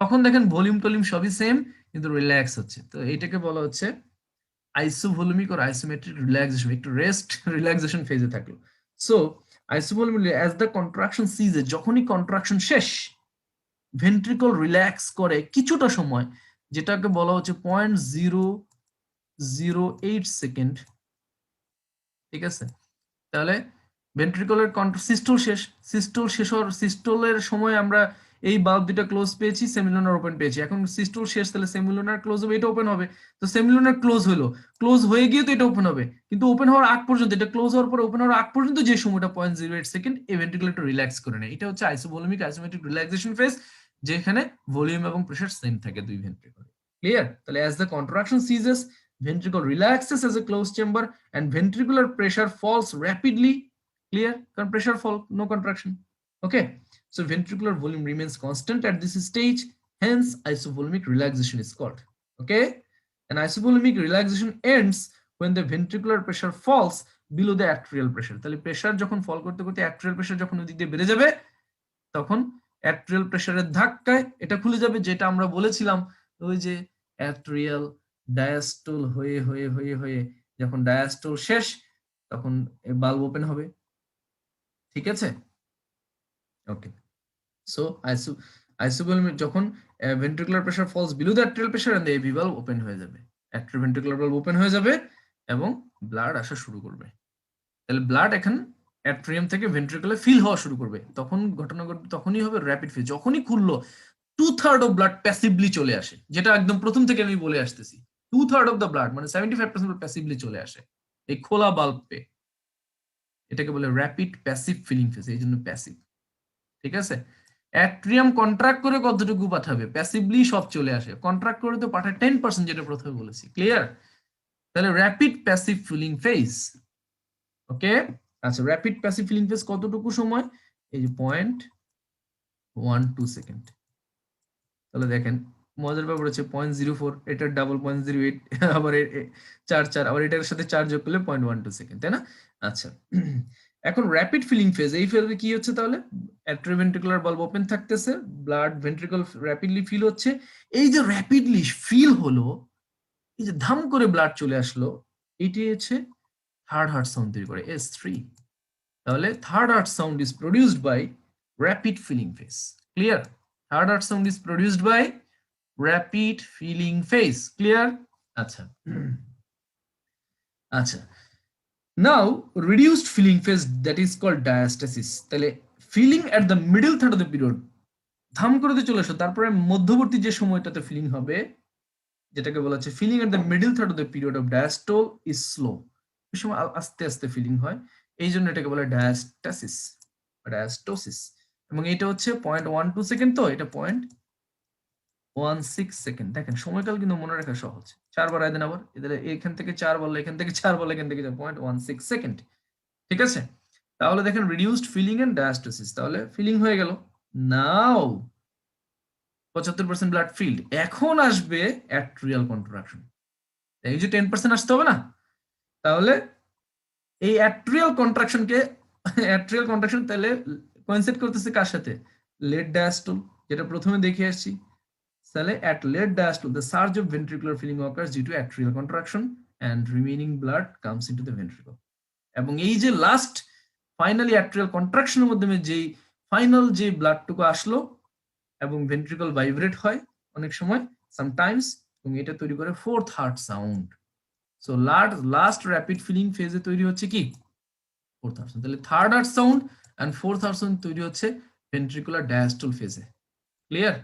তখন দেখেন ভলিউম টলিউম সবই সেম, কিন্তু রিল্যাক্স হচ্ছে। তো এটাকে বলা হচ্ছে আইসোভলিউমিক অর আইসোমেট্রিক রিল্যাক্সেশন, একটু রেস্ট রিল্যাক্সেশন ফেজে থাকলো। সো আইসোভলিউমিক অ্যাজ দ্য কন্ট্রাকশন সিজে, যখনই কন্ট্রাকশন শেষ, ভেন্ট্রিকল রিল্যাক্স করে কিছুটা সময়, যেটাকে বলা হচ্ছে 0.008 সেকেন্ড। ঠিক আছে? তাহলে ভেন্ট্রিকলের সিস্টোল শেষ, সিস্টোল শেষ হওয়ার, সিস্টোলের সময় আমরা এই বাল্ব দুটো ক্লোজ পেয়েছি, সেমিলুনার ওপেন পেয়েছি। এখন সিস্টোল শেষ, তাহলে সেমিলুনার ক্লোজ হবে, এটা ওপেন হবে। তো সেমিলুনার ক্লোজ হলো, ক্লোজ হয়ে গিয়ে তো এটা ওপেন হবে, কিন্তু ওপেন হওয়ার আগ পর্যন্ত, এটা ক্লোজ হওয়ার পরে ওপেন হওয়ার আগ পর্যন্ত যে সময়টা 0.08 সেকেন্ড, এই ভেন্ট্রিকল একটু রিল্যাক্স করে নেয়। এটা হচ্ছে আইসোভলিউমিক আইসোমেট্রিক রিল্যাক্সেশন ফেজ, যেখানে ভলিউম এবং প্রেসার সেম থাকে দুই ভেন্ট্রিকল। ক্লিয়ার? তাহলে as the contraction সিজেস, ventricle relaxes as a closed chamber and ventricular pressure falls rapidly. Clear? Pressure fall, no contraction. Okay, so ventricular volume remains constant at this stage, hence isovolumic relaxation is called. Okay, and isovolumic relaxation ends when the ventricular pressure falls below the arterial pressure. তাহলে pressure যখন ফল করতে করতে atrial pressure যখন ওই দিক দিয়ে বেড়ে যাবে, তখন অ্যাট্রিয়াল প্রেসারের ধাক্কায় এটা খুলে যাবে, যেটা আমরা বলেছিলাম ওই যে অ্যাট্রিয়াল ডায়াস্টোল হয়ে হয়ে হয়ে হয়ে যখন ডায়াস্টোল শেষ, তখন বাল্ব ওপেন হবে। ঠিক আছে? ওকে, সো আইসোভলিউমিক যখন ventricular pressure falls below the atrial pressure and the AV valve open হয়ে যাবে, অ্যাট্রিওভেন্ট্রিকুলার ভালভ ওপেন হয়ে যাবে এবং ব্লাড আসা শুরু করবে। তাহলে ব্লাড এখন অ্যাট্রিয়াম থেকে ভেন্ট্রিকুলে ফিল হওয়া শুরু করবে, তখন ঘটনা ঘটবে, তখনই হবে র্যাপিড ফেজ। যখনই খুললো 2/3 অফ ব্লাড প্যাসিভলি চলে আসে, যেটা একদম প্রথম থেকে আমি বলে আসতেছি, 2/3 অফ দ্য ব্লাড মানে 75% প্যাসিভলি চলে আসে এই খোলা বাল্ব পে। এটাকে বলে র্যাপিড প্যাসিভ ফিলিং ফেজ, এই জন্য প্যাসিভ। ঠিক আছে? অ্যাট্রিয়াম কন্ট্রাক্ট করে কতটুকু পাঠাবে, প্যাসিভলি সব চলে আসে, কন্ট্রাক্ট করে তো পাঠায় 10%, যেটা প্রথমে বলেছি। ক্লিয়ার? তাহলে র্যাপিড প্যাসিভ ফিলিং ফেজ। ওকে, আচ্ছা, র্যাপিড প্যাসিভ ফিলিং ফেজ কতটুকু সময়, এই যে 0.12 সেকেন্ড। তাহলে দেখেন মজার ব্যাপার হচ্ছে 0.04, এটার ডাবল 0.08, আবার 4 আবার এটার সাথে 4 যোগ করলে 0.12 সেকেন্ড, তাই না? আচ্ছা, এখন র্যাপিড ফিলিং ফেজ, এই ফেজে কি হচ্ছে তাহলে, অ্যাট্রিওভেন্ট্রিকুলার বাল্ব ওপেন থাকতেছে, ব্লাড ভেন্ট্রিকল র্যাপিডলি ফিল হচ্ছে। এই যে র্যাপিডলি ফিল হলো, এই যে ধাম করে ব্লাড চলে আসলো, এটি হচ্ছে থার্ড হার্ট সাউন্ড তৈরি করে, S3। তাহলে third heart sound is produced by rapid filling phase. Clear? Third heart sound is produced by rapid filling phase. Clear? আচ্ছা, আচ্ছা, now reduced filling phase, that is called diastasis. তাহলে filling at the middle third of the period, ধাম করে চলে আসো, তারপরে মধ্যবর্তী যে সময়টাতে ফিলিং হবে, যেটাকে বলা হচ্ছে filling at the middle third of the period of diastole is slow. এই সময় আস্তে আস্তে ফিলিং হয়, এই জন্য এটাকে বলে ডায়াস্টাসিস, ডায়াস্টোসিস। এবং এটা হচ্ছে 0.12 সেকেন্ড, তো এটা 0.16 সেকেন্ড। দেখেন সময়কাল কিন্তু মনে রাখা সহজ। 4 বাড়ায় দেন আবার, এদের এখান থেকে 4 বললে এখান থেকে 4 বললে এখান থেকে 0.16 সেকেন্ড। ঠিক আছে, তাহলে দেখেন রিডিউসড ফিলিং এন্ড ডায়াস্টোসিস, তাহলে ফিলিং হয়ে গেল। নাও 75% ব্লাড ফিল্ড। এখন আসবে অ্যাট্রিয়াল কন্ট্রাকশন, এই যে 10% আসতে হবে না, তাহলে এই অ্যাট্রিয়াল কন্ট্রাকশন তাহলে কোইনসাইড করতেছে কার সাথে? লেট ডায়াস্টল, যেটা প্রথমে দেখে আসছি। তাহলে at late diastole the surge of ventricular filling occurs due to atrial contraction and remaining blood comes into the ventricle. এবং এই যে লাস্ট ফাইনালি অ্যাট্রিয়াল কন্ট্রাকশনের মাধ্যমে যেই ফাইনাল যে ব্লাডটুকু আসলো এবং ভেন্ট্রিকল ভাইব্রেট হয় অনেক সময় সামটাইমস, এবং এটা তৈরি করে fourth heart sound. So last rapid filling ফেজে তৈরি হচ্ছে কি? Fourth heart sound. তাহলে third heart sound and fourth heart sound তৈরি হচ্ছে ভেন্ট্রিকুলার ডায়াস্টল ফেজে। Clear?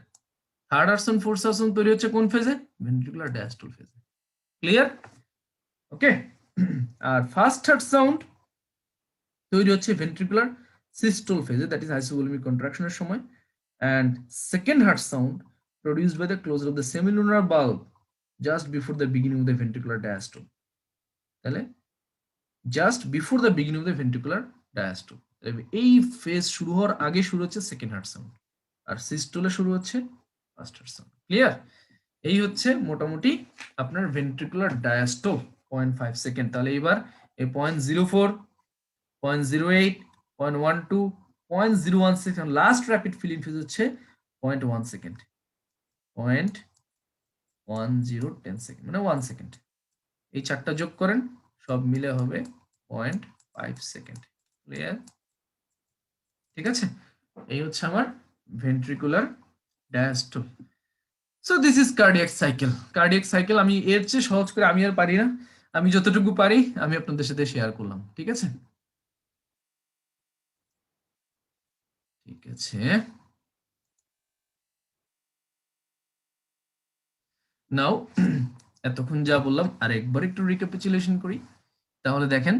Third heart sound fourth heart sound তৈরি হচ্ছে কোন ফেজে? ভেন্ট্রিকুলার ডায়াস্টল ফেজে। ক্লিয়ার? ওকে। আর ফার্স্ট হার্ট সাউন্ড তৈরি হচ্ছে ভেন্ট্রিকুলার সিস্টল ফেজে, দ্যাট ইজ আইসোভলিমিক কন্ট্রাকশনের সময়। And second heart sound produced by the closure of the semilunar bulb just before the beginning of the ventricular diastole. তাহলে just before the beginning of the ventricular diastole, এই phase শুরু হওয়ার আগে শুরু হচ্ছে second heart sound, আর সিস্টোলে শুরু হচ্ছে first heart sound. Clear? এই হচ্ছে মোটামুটি আপনার ভেন্ট্রিকুলার ডায়াস্টোল 0.5 সেকেন্ড। তাহলে এবার এই 0.04, 0.08, 0.12, 0.01 second, last rapid filling phase হচ্ছে 0.1 সেকেন্ড, 0.10 সেকেন্ড, মানে 1 সেকেন্ড। এই চারটা যোগ করেন, সব মিলে হবে 0.5 সেকেন্ড। ক্লিয়ার? ঠিক আছে, এই হচ্ছে আমার ventricular diastole. So this is cardiac cycle. Cardiac cycle আমি এর চেয়ে সহজ করে আমি আর পারি না, আমি যতটুকু পারি আমি আপনাদের সাথে শেয়ার করলাম। ঠিক আছে, ঠিক আছে। নাও এতক্ষণ যা বললাম আরেকবার একটু রিক্যাপিচুলেশন করি। তাহলে দেখেন,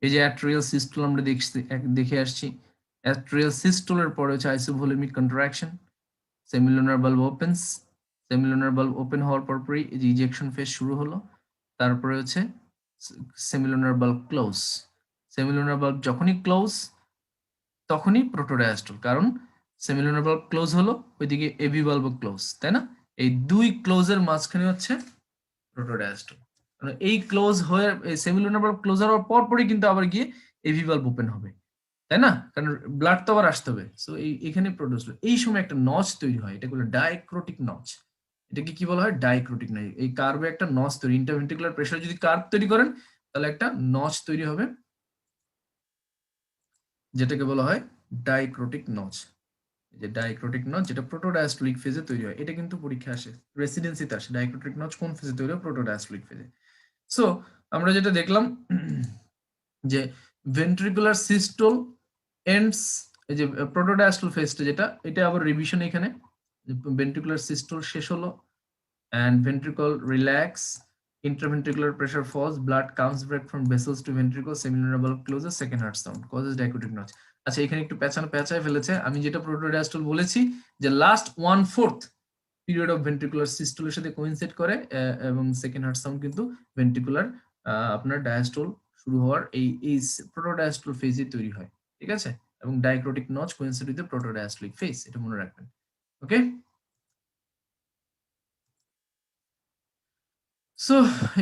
এই যে অ্যাট্রিয়াল সিস্টোল আমরা দেখে আসছি, অ্যাট্রিয়াল সিস্টোলের পরে হচ্ছে আইসোভলিমিক contraction, semilunar bulb opens, semilunar বাল্ব ওপেন হওয়ার পরপরই এই যে ইজেকশন ফেজ শুরু হলো, তারপরে হচ্ছে semilunar bulb close. Semilunar bulb যখনই ক্লোজ তখনই প্রোটোডায়াস্টল, কারণ সেমিলুনার বাল্ব ক্লোজ হলো, ওইদিকে এভি বাল্ব ক্লোজ, তাই না? এই দুই ক্লোজের মাঝখানে হচ্ছে প্রোটোডায়াস্টল। এই ক্লোজ হয়ে সেমিলুনার বাল্ব ক্লোজ হওয়ার পরপরই কিন্তু আবার গিয়ে এভি বাল্ব ওপেন হবে, তাই না? কারণ ব্লাড তো আবার আসতে হবে। সো এখানে প্রোটোডায়াস্টল, এই সময় একটা নচ তৈরি হয়, এটা বলে ডাইক্রোটিক নচ। এটাকে কি বলা হয়? ডাইক্রোটিক নচ। এই কার্ভে একটা নচ তৈরি, ইন্টারভেন্ট্রিকুলার প্রেসার যদি কার্ভ তৈরি করেন তাহলে একটা নচ তৈরি হবে, যেটাকে বলা হয় ডাইক্রোটিক নচ। যে ডাইক্রোটিক নচ যেটা প্রোটোডায়াস্টলিক ফেজে তৈরি হয়, এটা কিন্তু পরীক্ষা আসে, রেসিডেন্সিতে আসে। ডাইক্রোটিক নচ কোন ফেজে তৈরি হয়? প্রোটোডায়াস্টলিক ফেজে। সো আমরা যেটা দেখলাম যে ভেন্ট্রিকুলার সিস্টোল এন্ডস, এই যে প্রোটোডায়াস্টল ফেজটা যেটা, এটা আবার রিভিশন এখানে, ভেন্ট্রিকুলার সিস্টোল শেষ হলো and ventricle relax, intraventricular pressure falls, blood comes back from vessels to ventricle, semilunar bulb closes, second heart sound causes dichotic notch. আচ্ছা, এখানে একটু পেঁচায় ফেলেছে। আমি যেটা প্রোটোডায়াস্টল বলেছি যে লাস্ট 1/4 পিরিয়ড অফ ভেন্ট্রিকুলার সিস্টোলের সাথে কোইনসাইড করে, এবং সেকেন্ড হার্ট সাউন্ড কিন্তু ভেন্ট্রিকুলার আপনার ডায়াস্টল শুরু হওয়ার এই প্রোটোডায়াস্টল ফেজে তৈরি হয়। ঠিক আছে, এবং dicrotic notch coincide with the protodiastolic phase, এটা মনে রাখবেন। ওকে, সো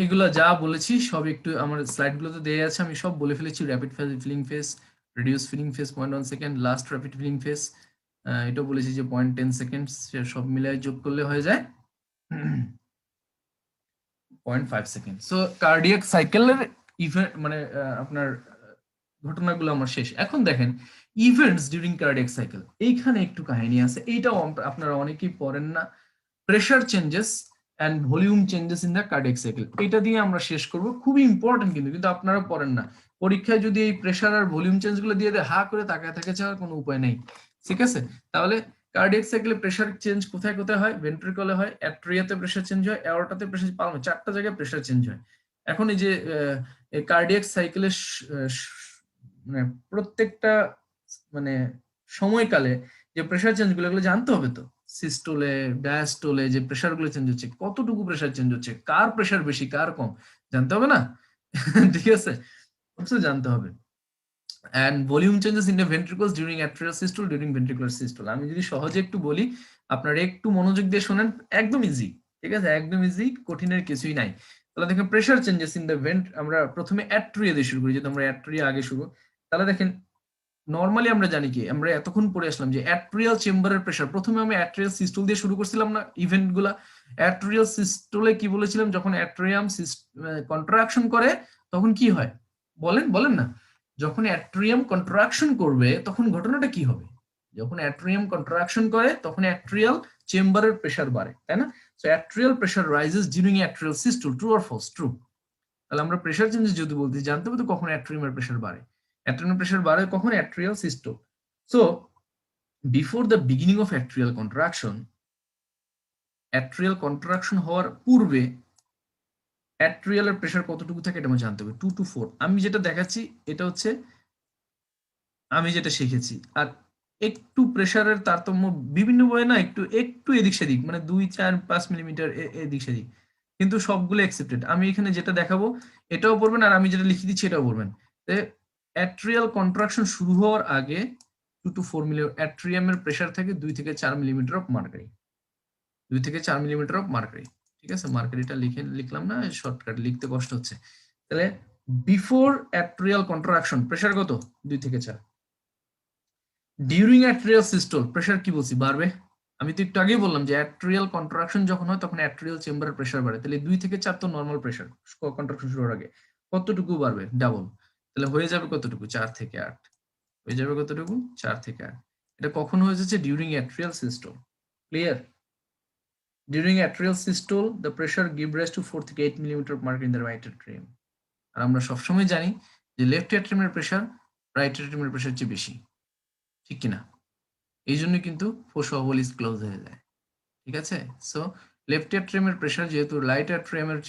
এগুলা যা বলেছি সব একটু আমার স্লাইডগুলোতে দেয়া আছে, আমি সব বলে ফেলেছি। Rapid filling phase, reduce filling phase 0.1 second, last rapid filling phase এটাও বলেছি যে 0.10 সেকেন্ড, সব মিলাই যোগ করলে হয়ে যায় 0.5 সেকেন্ড। সো কার্ডিয়াক সাইকেলের ইভেন্ট মানে আপনার ঘটনাগুলো আমার শেষ। এখন দেখেন ইভেন্টস ডিউরিং কার্ডিয়াক সাইকেল, এইখানে একটু কাহিনী আছে, এইটাও আপনারা অনেকেই পড়েন না। Pressure changes and volume changes in the cardiac cycle, এটা দিয়ে আমরা শেষ করব। খুবই ইম্পর্টেন্ট কিন্তু আপনারা পড়েন না। পরীক্ষায় যদি এই প্রেসার আর ভলিউম চেঞ্জ গুলো দিয়ে দেয়, হা করে তাকায় থাকে যাওয়ার কোনো উপায় নেই। ঠিক আছে, তাহলে কার্ডিয়াক সাইকেলে প্রেসার চেঞ্জ কোথায় কোথায় হয়? ভেন্ট্রিকলে হয়, অ্যাট্রিয়াতে প্রেসার চেঞ্জ হয়, অ্যাওর্টাতে প্রেসার, পালমে, চারটা জায়গায় প্রেসার চেঞ্জ হয়। এখন এই যে কার্ডিয়াক সাইকেলের মানে প্রত্যেকটা মানে সময়কালে যে প্রেসার চেঞ্জ গুলো জানতে হবে তো, সিস্টোলে ডায়াস্টোলে যে প্রেসার গুলো চেঞ্জ হচ্ছে, কতটুকু প্রেসার চেঞ্জ হচ্ছে, কার প্রেসার বেশি কার কম জানতে হবে না? ঠিক আছে, অবশ্যই জানতে হবে। and volume changes in the ventricles during atrial systole during ventricular systole। আমি যদি সহজে একটু বলি, আপনারা একটু মনোযোগ দিয়ে শোনেন, একদম ইজি, ঠিক আছে, একদম ইজি, কঠিনের কিছুই নাই। তাহলে দেখেন pressure changes in the vent, আমরা প্রথমে অ্যাট্রিয়া দিয়ে শুরু করি, যেহেতু আমরা অ্যাট্রিয়া আগে শুরু। তাহলে দেখেন নরমালি আমরা জানি কি, আমরা এতক্ষণ পড়ে আসলাম যে অ্যাট্রিয়াল চেম্বারের প্রেসার, প্রথমে আমি অ্যাট্রিয়াল সিস্টোল দিয়ে শুরু করছিলাম না ইভেন্ট গুলা। অ্যাট্রিয়াল সিস্টোলে কি বলেছিলাম, যখন অ্যাট্রিয়াম কন্ট্রাকশন করে তখন কি হয়, বলেন বলেন না, যখন অ্যাট্রিয়াম কন্ট্রাকশন করবে তখন ঘটনাটা কি হবে? যখন অ্যাট্রিয়াম কন্ট্রাকশন করে তখন অ্যাট্রিয়াল চেম্বারের প্রেসার বাড়ে, তাই না? So atrial pressure rises during atrial systole, true or false? True. তাহলে আমরা প্রেসার চেঞ্জেস যদি বলতে জানতে হবে তো কখন অ্যাট্রিয়ামের প্রেসার বাড়ে, অ্যাট্রিয়াল প্রেসার বাড়ে কখন, atrial systole. So before the beginning of atrial contraction, atrial contraction হওয়ার পূর্বে অ্যাট্রিয়ালের প্রেসার কতটুকু থাকে এটা আমার জানতে হবে, 2 to 4। আমি যেটা দেখাচ্ছি এটা হচ্ছে আমি যেটা শিখেছি। আর একটু প্রেসারের তারতম্য বিভিন্ন বয়ে না, একটু একটু এদিক সেদিক, মানে 2, 4, 5 মিলিমিটার এদিক সেদিক, কিন্তু সবগুলো অ্যাকসেপ্টেড। আমি এখানে যেটা দেখাবো এটাও পড়বেন, আর আমি যেটা লিখে দিচ্ছি এটাও পড়বেন। অ্যাট্রিয়াল কন্ট্রাকশন শুরু হওয়ার আগে 2 to 4 মিলি অ্যাট্রিয়ামের প্রেসার থাকে 2 থেকে 4 মিলিমিটার অফ মার্কারি, 2 থেকে 4 মিলিমিটার অফ মার্কারি। ঠিক আছে, মার্কারিটা লিখলাম না, শর্টকাট লিখতে কষ্ট হচ্ছে। তাহলে বিফোর অ্যাট্রিয়াল কন্ট্রাকশন প্রেসার কত, 2 থেকে 4। ডিউরিং অ্যাট্রিয়াল সিস্টোল প্রেসার কি বলছি, বাড়বে। আমি তো একটু আগেই বললাম যে অ্যাট্রিয়াল কন্ট্রাকশন যখন হয় তখন অ্যাট্রিয়াল চেম্বারের প্রেসার বাড়ে। তাহলে 2 থেকে 4 তো নরমাল প্রেসার কন্ট্রাকশন শুরুর আগে, কতটুকু বাড়বে, ডাবল। তাহলে হয়ে যাবে কতটুকু, 4 থেকে 8 হয়ে যাবে, কতটুকু, 4 থেকে 8। এটা কখন হয়ে যাচ্ছে, during atrial systole. Clear? During atrial systole the pressure give rise to 4 থেকে 8 millimetre of mercury in the right atrium. আর আমরা সবসময় জানি যে লেফট অ্যাট্রিয়ামের প্রেসার রাইট অ্যাট্রিয়ামের প্রেসার চেয়ে বেশি, ঠিক কিনা? এই জন্য কিন্তু ফোসওয়াবল ইজ ক্লোজ হয়ে যায়, ঠিক আছে? সো লেফট অ্যাট্রিয়ামের প্রেসার যেহেতু রাইট অ্যাট্রিয়ামের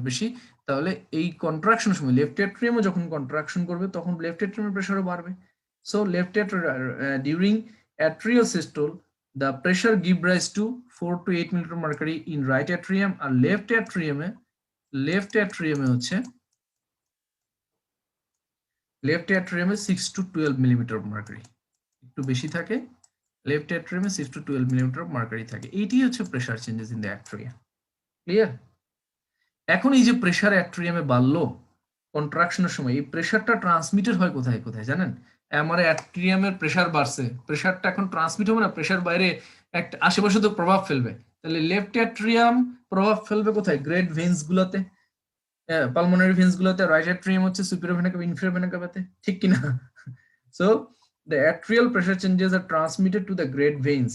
বেশি, তাহলে এই কন্ট্রাকশনের সময় লেফট অ্যাট্রিয়ামও যখন কন্ট্রাকশন করবে তখন লেফট অ্যাট্রিয়ামের প্রেসারও বাড়বে। So left during atrial systole the pressure give rise to 4 to 8 millimetre mercury in right atrium, আর লেফট অ্যাট্রিয়ামে হচ্ছে 6 to 12 মিলিমিটার মার্কারি, একটু বেশি থাকে। লেফট অ্যাট্রিয়ামে 6 to 12 মিলিমিটার মার্কারি থাকে। এইটি হচ্ছে pressure changes in the atria. Clear? এখন এই যে প্রেসার অ্যাট্রিয়ামে বাড়লো কন্ট্রাকশনের সময়, এই প্রেসারটা ট্রান্সমিটেড হয় কোথায় কোথায় জানেন? আমার অ্যাট্রিয়ামের প্রেসার বাড়ছে, প্রেসারটা এখন ট্রান্সমিট হবে না, প্রেসার বাইরে একটা আশেপাশে তো প্রভাব ফেলবে। তাহলে লেফট অ্যাট্রিয়াম প্রভাব ফেলবে কোথায়, গ্রেট ভেন্স গুলোতে, পালমোনারি ভেন্স গুলোতে। রাইট অ্যাট্রিয়াম হচ্ছে superior vena cava, inferior vena কাভাতে, ঠিক কিনা? So the atrial pressure changes are transmitted to the great veins,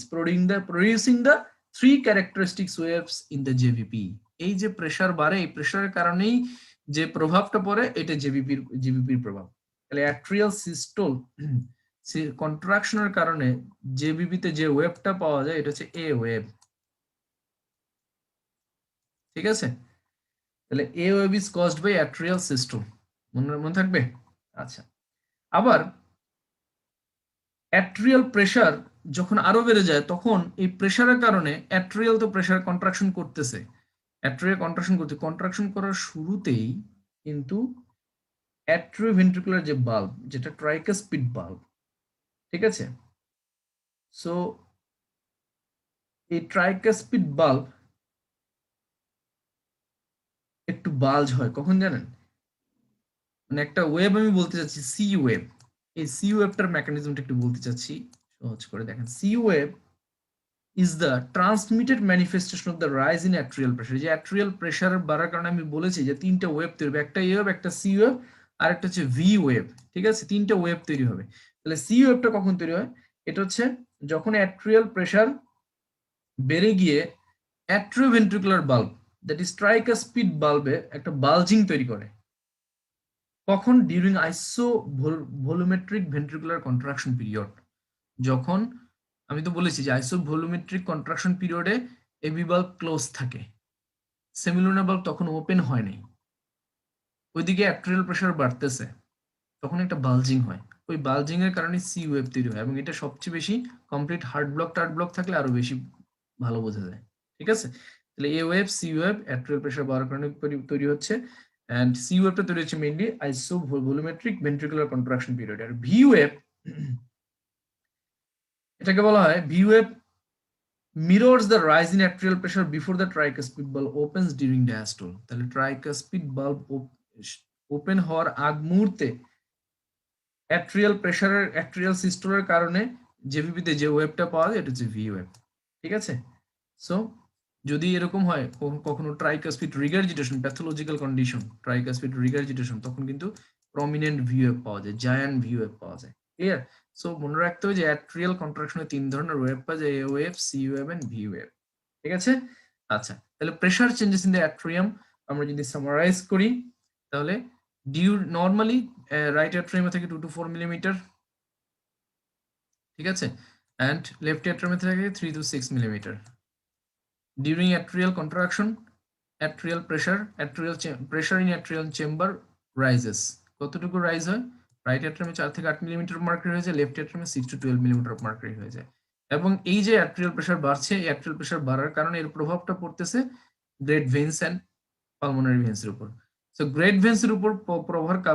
producing the three characteristic waves in the JVP। এই যে প্রেসার বাড়ে, এই প্রেসারের কারণেই যে প্রভাবটা পড়ে এটা জেভিপির প্রভাব। তাহলে অ্যাট্রিয়াল সিস্টোল কন্ট্রাকশনের কারণে জেভিপিতে যে ওয়েভটা পাওয়া যায় এটা হচ্ছে এ ওয়েভ, ঠিক আছে? তাহলে A wave is caused by atrial systole, মনে থাকবে। আচ্ছা, আবার অ্যাট্রিয়াল প্রেসার যখন আরো বেড়ে যায় তখন এই প্রেসারের কারণে অ্যাট্রিয়াল তো প্রেসার কন্ট্রাকশন করতেছে, অ্যাট্রিয়াল কন্ট্রাকশন করার শুরুতেই কিন্তু অ্যাট্রিওভেন্ট্রিকুলার যে বাল্ব, যেটা ট্রাইকাসপিড বাল্ব, ঠিক আছে? সো এই ট্রাইকাসপিড বাল্ব একটু বাল্জ হয় কখন জানেন? মানে একটা ওয়েভ আমি বলতে চাচ্ছি, সি ওয়েভ। এই সি ওয়েভটার মেকানিজমটা একটু বলতে চাচ্ছি, সহজ করে দেখেন। C wave is the transmitted manifestation of the rise in atrial pressure। যে অ্যাট্রিয়াল প্রেসার বাড়ার কারণে আমি বলেছি যে তিনটা ওয়েভ তৈরি হবে, একটা এ ওয়েভ, একটা সি ওয়েভ, আর একটা হচ্ছে ভি ওয়েভ, ঠিক আছে? তিনটা ওয়েভ তৈরি হবে। তাহলে সি ওয়েভটা কখন তৈরি হয়? এটা হচ্ছে যখন অ্যাট্রিয়াল প্রেসার বেড়ে গিয়ে অ্যাট্রিওভেন্ট্রিকুলার বাল্ব, দ্যাট ইজ ট্রাইকাসপিড বাল্বে একটা বালজিং তৈরি করে। কখন? ডিউরিং আইসো ভলিউমেট্রিক ভেন্ট্রিকুলার কন্ট্রাকশন পিরিয়ড। যখন আমি তো বলেছি যে আইসোভলিউমেট্রিক কন্ট্রাকশন পিরিয়ডে এবি বাল্ব ক্লোজ থাকে, সেমিলুনার বাল্ব তখন ওপেন হয় নাই, ওইদিকে অ্যাট্রিয়াল প্রেসার বাড়তেছে, তখন একটা বালজিং হয়। ওই বালজিং এর কারণে সি ওয়েভ তৈরি হয়, এবং এটা সবচেয়ে বেশি কমপ্লিট হার্ট ব্লক টার্ট ব্লক থাকলে আরো বেশি ভালো বোঝা যায়। ঠিক আছে, তাহলে A wave C wave atrial pressure বাড়ার কারণে তৈরি হচ্ছে, এন্ড সি ওয়েভটা তৈরি হচ্ছে mainly isovolumetric ventricular contraction period. আর ভি ওয়েভ, এটাকে বলা হয় V wave mirrors the rise in atrial pressure before the tricuspid bulb opens during diastole. তাহলে tricuspid bulb ওপেন হওয়ার আগ মুহূর্তে অ্যাট্রিয়াল প্রেসারের অ্যাট্রিয়াল সিস্টোলের কারণে জেভিপিতে যে ওয়েভটা পাওয়া যায় এটা হচ্ছে ভি ওয়েভ। ঠিক আছে, সো যদি এরকম হয় কখনো tricuspid regurgitation, pathological condition tricuspid regurgitation, তখন কিন্তু প্রমিনেন্ট ভি ওয়েভ পাওয়া যায়, জায়ান্ট ভি ওয়েভ পাওয়া যায়। ক্লিয়ার? সো মনে রাখতে হবে যে অ্যাট্রিয়াল কন্ট্রাকশনে তিন ধরনের ওয়েভ পাওয়া যায়, A wave, C wave and V wave. ঠিক আছে, আচ্ছা, তাহলে pressure changes in the atrium আমরা যদি সামারাইজ করি, তাহলে ডিউ নরমালি রাইট অ্যাট্রিয়ামে থেকে 2 to 4 মিলিমিটার, ঠিক আছে, এন্ড লেফট অ্যাট্রিয়ামে থেকে 3 to 6 millimetre. During atrial contraction atrial pressure in atrial chamber rises. কতটুকু রাইজ হয়? রাইট অ্যাট্রিয়ামে 4 থেকে 8 মিলিমিটার মার্কারি হয়ে যায়, লেফট অ্যাট্রিয়ামে 6 to 12 মিলিমিটার মার্কারি হয়ে যায়। এবং এই যে অ্যাট্রিয়াল প্রেসার বাড়ছে, এই অ্যাট্রিয়াল প্রেসার বাড়ার কারণে এর প্রভাবটা পড়তেছে great veins and pulmonary veins এর উপর। সো গ্রেট ভেইনস এর উপর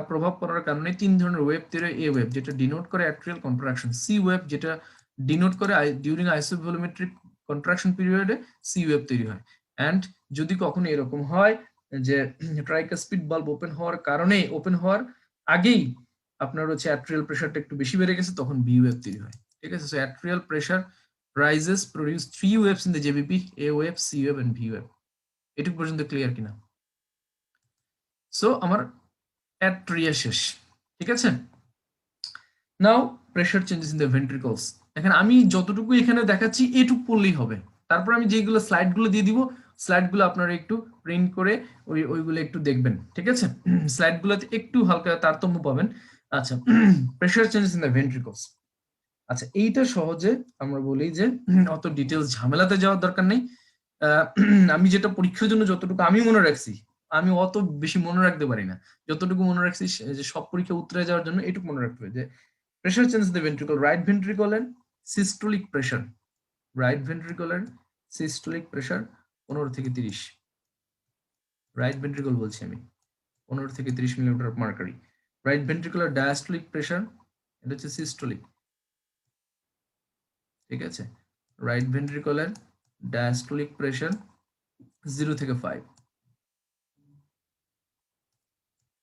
প্রভাব পড়ার কারণে তিন ধরনের ওয়েভ তৈরি হয়। এ ওয়েভ যেটা ডিনোট করে অ্যাট্রিয়াল কন্ট্রাকশন, সি ওয়েভ যেটা ডিনোট করে ডিউরিং আইসোভলিউমেট্রিক কন্ট্রাকশন পিরিয়ডে সি ওয়েভ তৈরি হয়। এন্ড যদি কখনো এরকম হয় যে ট্রাইকাসপিড বাল্ব ওপেন হওয়ার আগেই আপনার হচ্ছে অ্যাট্রিয়াল প্রেসারটা একটু বেশি বেড়ে গেছে, তখন বি ওয়েভ তৈরি হয়। ঠিক আছে, so atrial pressure rises produce 3 waves in the JVP: A wave, C wave and V wave. এটুকু পর্যন্ত ক্লিয়ার কিনা? সো আমার অ্যাট্রিয়া শেষ। ঠিক আছে, now pressure changes in the ventricles. দেখেন আমি যতটুকু এখানে দেখাচ্ছি এটুকু পড়লেই হবে, তারপর আমি যেগুলো স্লাইডগুলো দিয়ে দিব, স্লাইডগুলো আপনারা একটু প্রিন্ট করে ওইগুলো একটু দেখবেন। ঠিক আছে, স্লাইডগুলোতে একটু হালকা তারতম্য পাবেন। আচ্ছা, প্রেসার চেঞ্জেস ইন দ্য ভেন্ট্রিকলস। আচ্ছা, এইটা সহজে আমরা বলি যে অত ডিটেলস ঝামেলাতে যাওয়ার দরকার নেই। আমি যেটা পরীক্ষার জন্য যতটুকু আমি মনে রাখছি, আমি অত বেশি মনে রাখতে পারি না, যতটুকু মনে রাখছি যে সব পরীক্ষা উত্তরে যাওয়ার জন্য এটুকু মনে রাখতে হবে যে pressure change the ventricle, right ভেন্ট্রিকলের সিস্টোলিক প্রেসার, রাইট ভেন্ট্রিকলের সিস্টোলিক প্রেসার 15 থেকে 30, রাইট ভেন্ট্রিকল বলছি আমি, 15 থেকে 30 millimetre of mercury. Right ventricular diastolic pressure, এটা হচ্ছে সিস্টোলিক। ঠিক আছে, রাইট ভেন্ট্রিকলের ডায়াস্টোলিক প্রেসার 0 থেকে 5,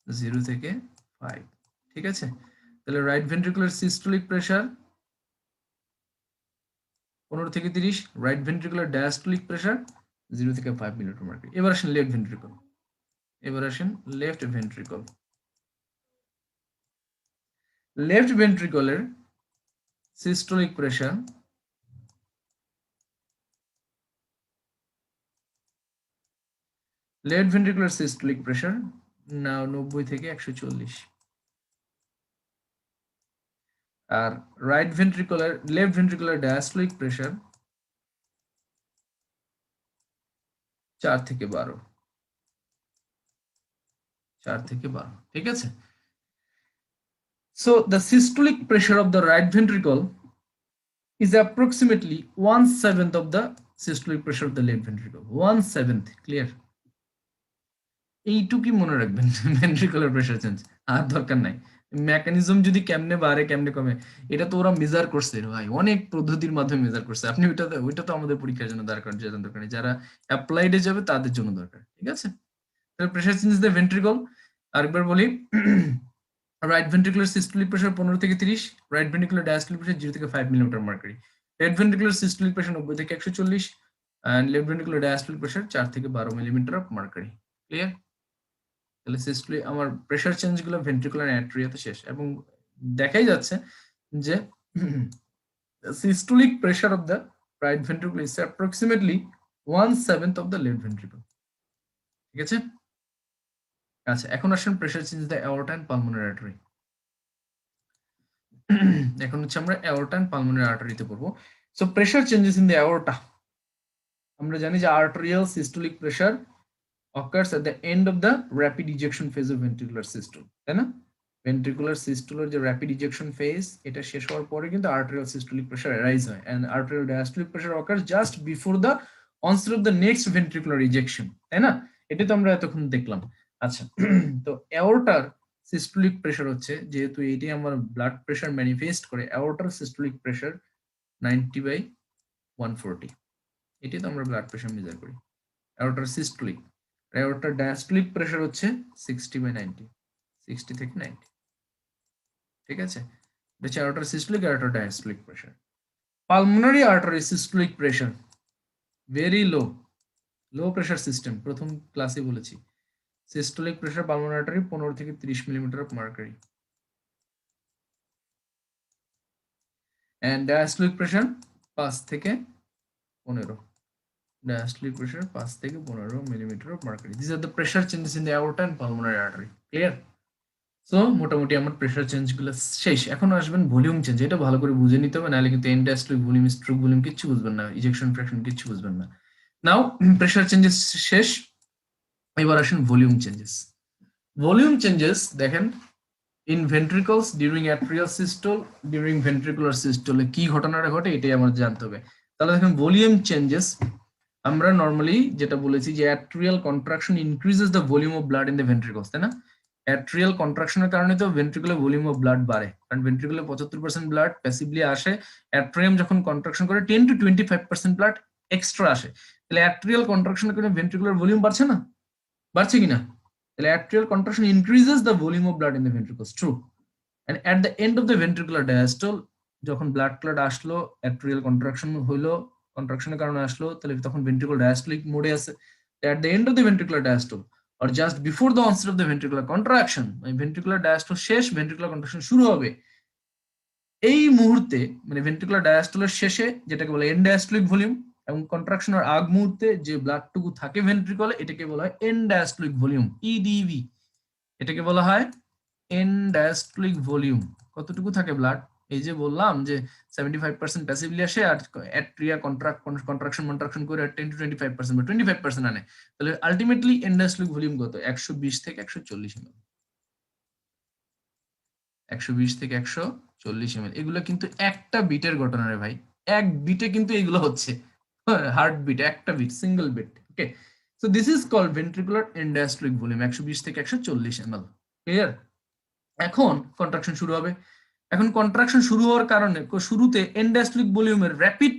0 থেকে 5। ঠিক আছে, তাহলে রাইট ভেন্ট্রিকুলার সিস্টোলিক প্রেসার 15 থেকে 30, রাইট ভেন্ট্রিকুলার ডায়াস্টোলিক প্রেসার 0 থেকে 5 মিলিমিটার মার্কারি। এবার আসেন লেফট ভেন্ট্রিকল, লেফট ভেন্ট্রিকলের systolic pressure left ventricular systolic pressure now 90 থেকে 140। আর লেফট ভেন্ট্রিকুলার ডায়াস্টোলিক প্রেসার 4 থেকে 12, 4 থেকে 12। ঠিক আছে, so the systolic pressure of the right ventricle is approximately 1/7 of the systolic pressure of the left ventricle. 1/7, clear? এইটুকুই মনে রাখবেন ভেন্ট্রিকুলার প্রেসার চেঞ্জ, আর দরকার নাই মেকানিজম যদি কেমনে বাড়ে কেমনে কমে এটা তো ওরা মেজার করছে ভাই, অনেক পদ্ধতির মাধ্যমে মেজার করছে। আপনি ওইটা তো আমাদের পরীক্ষার জন্য দরকার, যারা অ্যাপ্লাইডে যাবে তাদের জন্য দরকার। ঠিক আছে, তাহলে প্রেসার চেঞ্জ দ্য ভেন্ট্রিকল আরেকবার বলি। রাইট ভেন্ট্রিকুলার সিস্টোলিক প্রেসার 15 থেকে 30, রাইট ভেন্ট্রিকুলার ডায়াস্টোলিক প্রেসার 0 থেকে 5 millimetre mercury, left ventricular systolic pressure 90 থেকে 140, and left ventricular diastolic pressure 4 থেকে 12 মিলিমিটার অফ মার্কারি। ক্লিয়ার? তাহলে সিস্টোলিক আমার প্রেসার চেঞ্জ গুলো ভেন্ট্রিকুলার অ্যাট্রিয়াতে শেষ, এবং দেখাই যাচ্ছে যে systolic pressure of the right ventricle is approximately 1/7 of the left ventricle. ঠিক আছে, আচ্ছা এখন আসেন pressure change the aorta and pulmonary artery. এখন হচ্ছে আমরা অ্যাওর্টা এন্ড পালমোনারি আর্টারিতে পড়বো। So pressure changes in the aorta, আমরা জানি যে arterial systolic pressure occurs at the end of the rapid ejection phase of ventricular systole, তাই না? Ventricular সিস্টোলের যে র্যাপিড ইজেকশন ফেজ, এটা শেষ হওয়ার পরে কিন্তু আর্টেরিয়াল সিস্টোলিক প্রেসার অ্যারাইজ হয়, and arterial diastolic pressure occurs just before the onset of the next ventricular ejection, তাই না? এটা তো আমরা এতক্ষণ দেখলাম। আচ্ছা, তো অ্যাওর্টার সিস্টোলিক প্রেসার হচ্ছে, যেহেতু এটি আমার ব্লাড প্রেসার ম্যানিফেস্ট করে, অ্যাওর্টার সিস্টোলিক প্রেসার 90/140, এটি তো আমরা ব্লাড প্রেসার মেজার করি। অ্যাওর্টার সিস্টোলিক, অ্যাওর্টার ডায়াস্টোলিক প্রেসার হচ্ছে 60/90, 60 থেকে 90, ঠিক আছে? এটা হচ্ছে অ্যাওর্টার সিস্টোলিক, অ্যাওর্টার diastolic pressure. Pulmonary artery systolic pressure very low, low pressure system, প্রথম ক্লাসে বলেছি। সিস্টোলিক প্রেসার পালমোনারি আর্টারি 15 থেকে 30 millimetre of mercury, and diastolic pressure 5 থেকে 15, diastolic pressure 5 থেকে 15 millimetre of mercury. These are the pressure changes in the aorta and pulmonary artery. Clear? So মোটামুটি আমার pressure change গুলো শেষ। এখন আসবেন ভলিউম চেঞ্জ, এটা ভালো করে বুঝে নিতে হবে, নাহলে কিন্তু end diastolic volume, stroke volume কিচ্ছু বুঝবেন না, ইজেকশন ফ্র্যাকশন কিচ্ছু বুঝবেন না। নাও প্রেসার চেঞ্জেস শেষ, এবার আসেন ভলিউম চেঞ্জেস। ভলিউম চেঞ্জেস দেখেন, in ventricles during atrial systole, during ventricular সিস্টোলে কি ঘটনাটা ঘটে এটাই আমাদের জানতে হবে। তাহলে দেখেন ভলিউম চেঞ্জেস, আমরা নরমালি যেটা বলেছি যে atrial contraction increases the volume of blood in the ভেন্ট্রিকলস, তাই না? অ্যাট্রিয়াল কন্ট্রাকশনের কারণে তো ভেন্ট্রিকুলার ভলিউম অফ ব্লাড বাড়ে, কারণ ভেন্ট্রিকুলে 75% ব্লাড প্যাসিভলি আসে, অ্যাট্রিয়াম যখন কন্ট্রাকশন করে 10 to 25% ব্লাড এক্সট্রা আসে। তাহলে অ্যাট্রিয়াল কন্ট্রাকশনের কারণে ভেন্ট্রিকুলার ভলিউম বাড়ছে না? বাড়ছে কিনা? তাহলে atrial contraction increases the volume of blood in the ventricles, true. And at the end of the ventricular ডায়াস্টল, যখন ব্লাড ক্লট আসলো, অ্যাট্রিয়াল কন্ট্রাকশন হইলো, কন্ট্রাকশনের কারণে আসলো, তাহলে তখন ভেন্ট্রিকুলার ডায়াস্টলিক মোডে আছে। এট the end of the ventricular diastole or just before the onset of the ventricular contraction, মানে ভেন্ট্রিকুলার ডায়াস্টল শেষ, ভেন্ট্রিকুলার কন্ট্রাকশন শুরু হবে, এই মুহূর্তে মানে ভেন্ট্রিকুলার ডায়াস্টলের শেষে যেটাকে বলে এন্ড ডায়াস্টলিক ভলিউম, এবং কন্ট্রাকশনের আগ মুহূর্তে যে ব্লাডটুকু থাকে ভেন্ট্রিকলে এটাকে বলা হয় এন্ড ডায়াস্টলিক ভলিউম, ইডিভি। এটাকে বলা হয় এন্ড ডায়াস্টলিক ভলিউম। কতটুকু থাকে ব্লাড? এই যে বললাম যে 75% প্যাসিভলি আসে, আর অ্যাট্রিয়া কন্ট্রাকশন করে 10 to 25% বা 25% আনে। তাহলে আলটিমেটলি এন্ড ডায়াস্টলিক ভলিউম কত? 120 থেকে 140 ml, 120 থেকে 140 ml। এগুলো কিন্তু একটা বিটের ঘটনা রে ভাই, এক বিটে কিন্তু এগুলো হচ্ছে, হার্ট বিট, একটা beat, single beat. Okay, so this is called ventricular end diastolic volume, 120 থেকে 140 ml। ক্লিয়ার? এখন কন্ট্রাকশন শুরু হবে। এখন কন্ট্রাকশন শুরু হওয়ার কারণে শুরুতে এন্ড ডায়াস্টলিক ভলিউমের র্যাপিড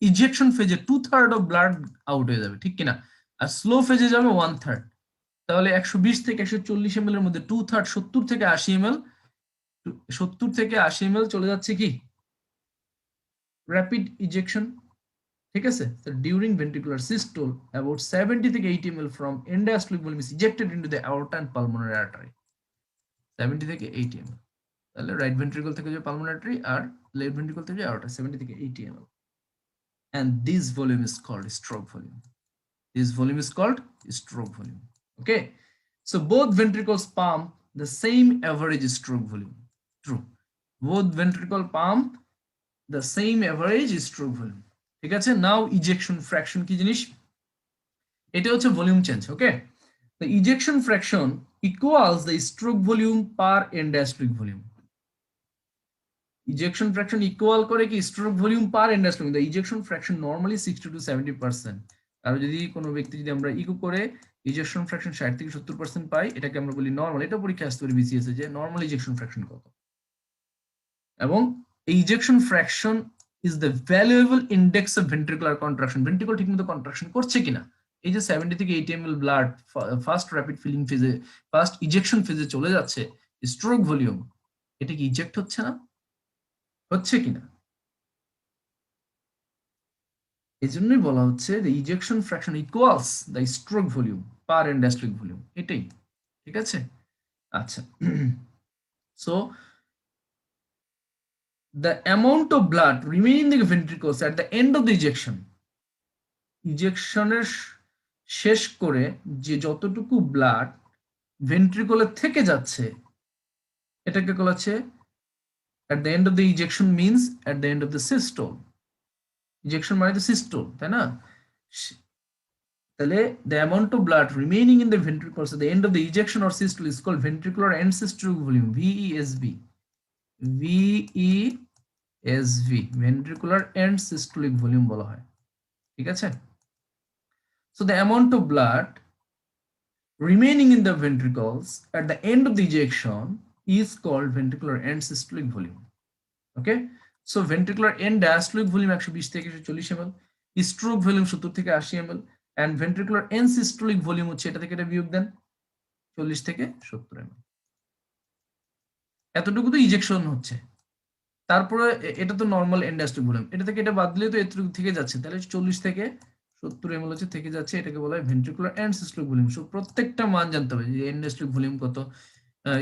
ইজেকশন ফেজে 2/3 অফ ব্লাড আউট হয়ে যাবে, ঠিক কিনা? আর স্লো ফেজে যাবে 1/3। তাহলে 120 থেকে 140 ml এর মধ্যে 2/3, 70 থেকে 80 ml, 70 থেকে 80 ml চলে যাচ্ছে কি র্যাপিড ইজেকশন, ঠিক আছে? So during ventricular systole about 70 থেকে 80 ml from end diastolic volume is ejected into the aorta and pulmonary artery, 70 থেকে 80 ml। তাহলে রাইট ভেন্ট্রিকল থেকে যে পালমোনারি আর্টারি, আর লেফট ভেন্ট্রিকল থেকে যে আর্টারি, 70 থেকে 80 ml। And this volume is called stroke volume. This volume is called stroke volume. Okay, so both ventricles pump the same average stroke volume, true. Both ventricle pump the same average stroke volume, ঠিক আছে? নাও ejection fraction কি জিনিস, এটা হচ্ছে volume change. Okay, the ejection fraction equals the stroke volume per end diastolic volume. Ejection fraction equal করে কি stroke volume per end diastolic. the ejection fraction normally 60 to 70%। আর যদি কোনো ব্যক্তি যদি আমরা ইকো করে ইজেকশন ফ্র্যাকশন 60 থেকে 70% পাই, এটাকে আমরা বলি নরমাল। এটা পরীক্ষা আসতে পারে বিসিএস এ যে নরমাল ইজেকশন ফ্র্যাকশন কত। এবং ejection fraction is the valuable index of ventricular contraction, ventricle ঠিকমতো কন্ট্রাকশন করছে কিনা। এই যে 70 থেকে 80 ml blood first rapid filling ফেজে, ফার্স্ট ইজেকশন ফেজে চলে যাচ্ছে, স্ট্রোক ভলিউম, এটা কি ইজেক্ট হচ্ছে না, হচ্ছে কিনা? এই জন্যই বলা হচ্ছে যে ejection fraction equals the stroke volume per end diastolic volume, এটাই, ঠিক আছে? আচ্ছা, so the amount of blood remaining in the ventricles at the end of the ejection, ইজেকশনের শেষ করে যে যতটুকু ব্লাড ভেন্ট্রিকলে থেকে যাচ্ছে, এটাকে বলা হচ্ছে at the end of the ejection, means at the end of the systole। Ejection মানে তো সিস্টোল, তাই না? তাহলে the amount of blood remaining in the ventricles at the end of the ejection or systole is called ventricular end systolic volume, VESV. VESV, ventricular end systolic volume বলা হয়, ঠিক আছে? So the amount of blood remaining in the ventricles at the end of the ejection is called ventricular end systolic volume. Okay, so ventricular end diastolic volume 120 থেকে 140 ml, stroke volume 70 থেকে 80 ml, and ventricular end systolic volume হচ্ছে এটা থেকে এটা বিয়োগ দেন 40 থেকে 70 ml। এতটুকু তো ইজেকশন হচ্ছে, তারপরে এটা তো নরমাল এন্ড ডায়াস্টলিক ভলিউম, এটা থেকে এটা বাদ দিলে তো এতটুকু থেকে যাচ্ছে, তাহলে 40 থেকে 70 ml হচ্ছে থেকে যাচ্ছে, এটাকে বলা হয় ventricular end systolic volume. So প্রত্যেকটা মান জানতে হবে যে এন্ড ডায়াস্টলিক ভলিউম কত,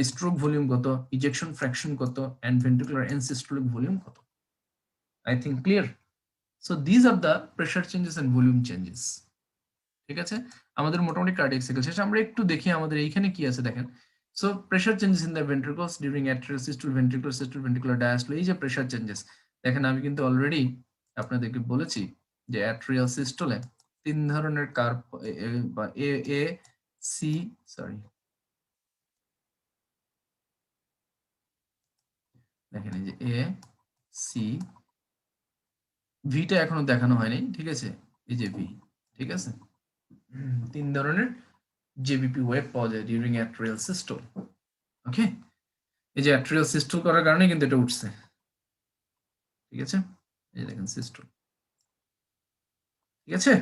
স্ট্রোক ভলিউম কত, ইজেকশন ফ্র্যাকশন কত, end ventricular end systolic volume কত। I think clear. So this are the pressure changes and volume changes. ঠিক আছে, আমাদের মোটামুটি কার্ডিয়াক সাইকেল শেষ। আমরা একটু দেখি আমাদের এইখানে কি আছে দেখেন। So pressure changes in the ভেন্ট্রিকলস during atrial systole, ventricular systole, ventricular diastole, এই যে প্রেসার চেঞ্জেস দেখেন, আমি কিন্তু অলরেডি আপনাদেরকে বলেছি যে অ্যাট্রিয়াল সিস্টোলে 3 ধরনের কার্ভ বা এ এ সি সরি দেখেন এই যে এ সি, ভিটা এখনো দেখানো হয়নি, ঠিক আছে, এই যে ভি, ঠিক আছে, 3 ধরনের জেবিপি ওয়েভ পাওয়া যায় ডিউরিং অ্যাট্রিয়াল সিস্টোল। ওকে, এই যে অ্যাট্রিয়াল সিস্টোল করার কারণে কিন্তু এটা উঠছে, ঠিক আছে, এই যে দেখেন সিস্টোল, ঠিক আছে।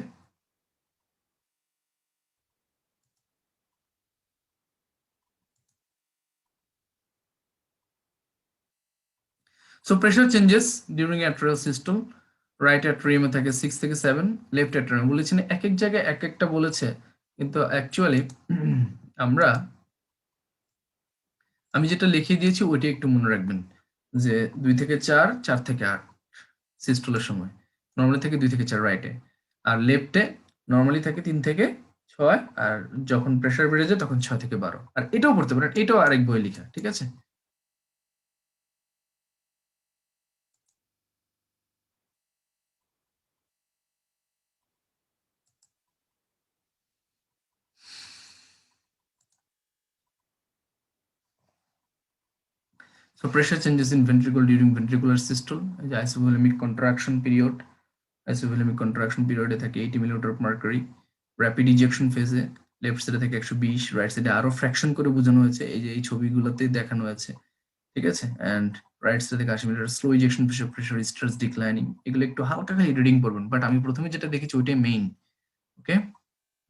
So pressure changes during atrial systole, right অ্যাট্রিয়ামে থাকে 6 থেকে 7, লেফট অ্যাট্রিয়াম বলেছেন এক এক জায়গায় এক একটা বলেছে, কিন্তু অ্যাকচুয়ালি আমি যেটা লিখে দিয়েছি ওইটা একটু মনে রাখবেন যে 2 থেকে 4, 4 থেকে 8 সিস্টোলের সময়, নরমালি থেকে 2 থেকে 4 রাইটে, আর লেফটে নরমালি থাকে 3 থেকে 6, আর যখন প্রেসার বেড়ে যায় তখন 6 থেকে 12। আর এটাও পড়তে পারেন, এটাও আরেক বই লেখা, ঠিক আছে। So pressure changes in ventricle during ventricular systole, the isovolemic contraction period, isovolemic contraction period এ থাকে 80 millimetre of mercury, rapid ejection ফেজে লেফট সাইডে থাকে 120, রাইট সাইডে আরো ফ্র্যাকশন করে বোঝানো হয়েছে, এই যে এই ছবিগুলোতে দেখানো আছে, ঠিক আছে, এন্ড রাইট সাইডে থেকে 80 millimetre slow ejection pressure, pressure stress declining, এগুলো একটু হালকা খালি রিডিং করবেন, বাট আমি প্রথমে যেটা দেখেছি ওইটাই মেইন। ওকে,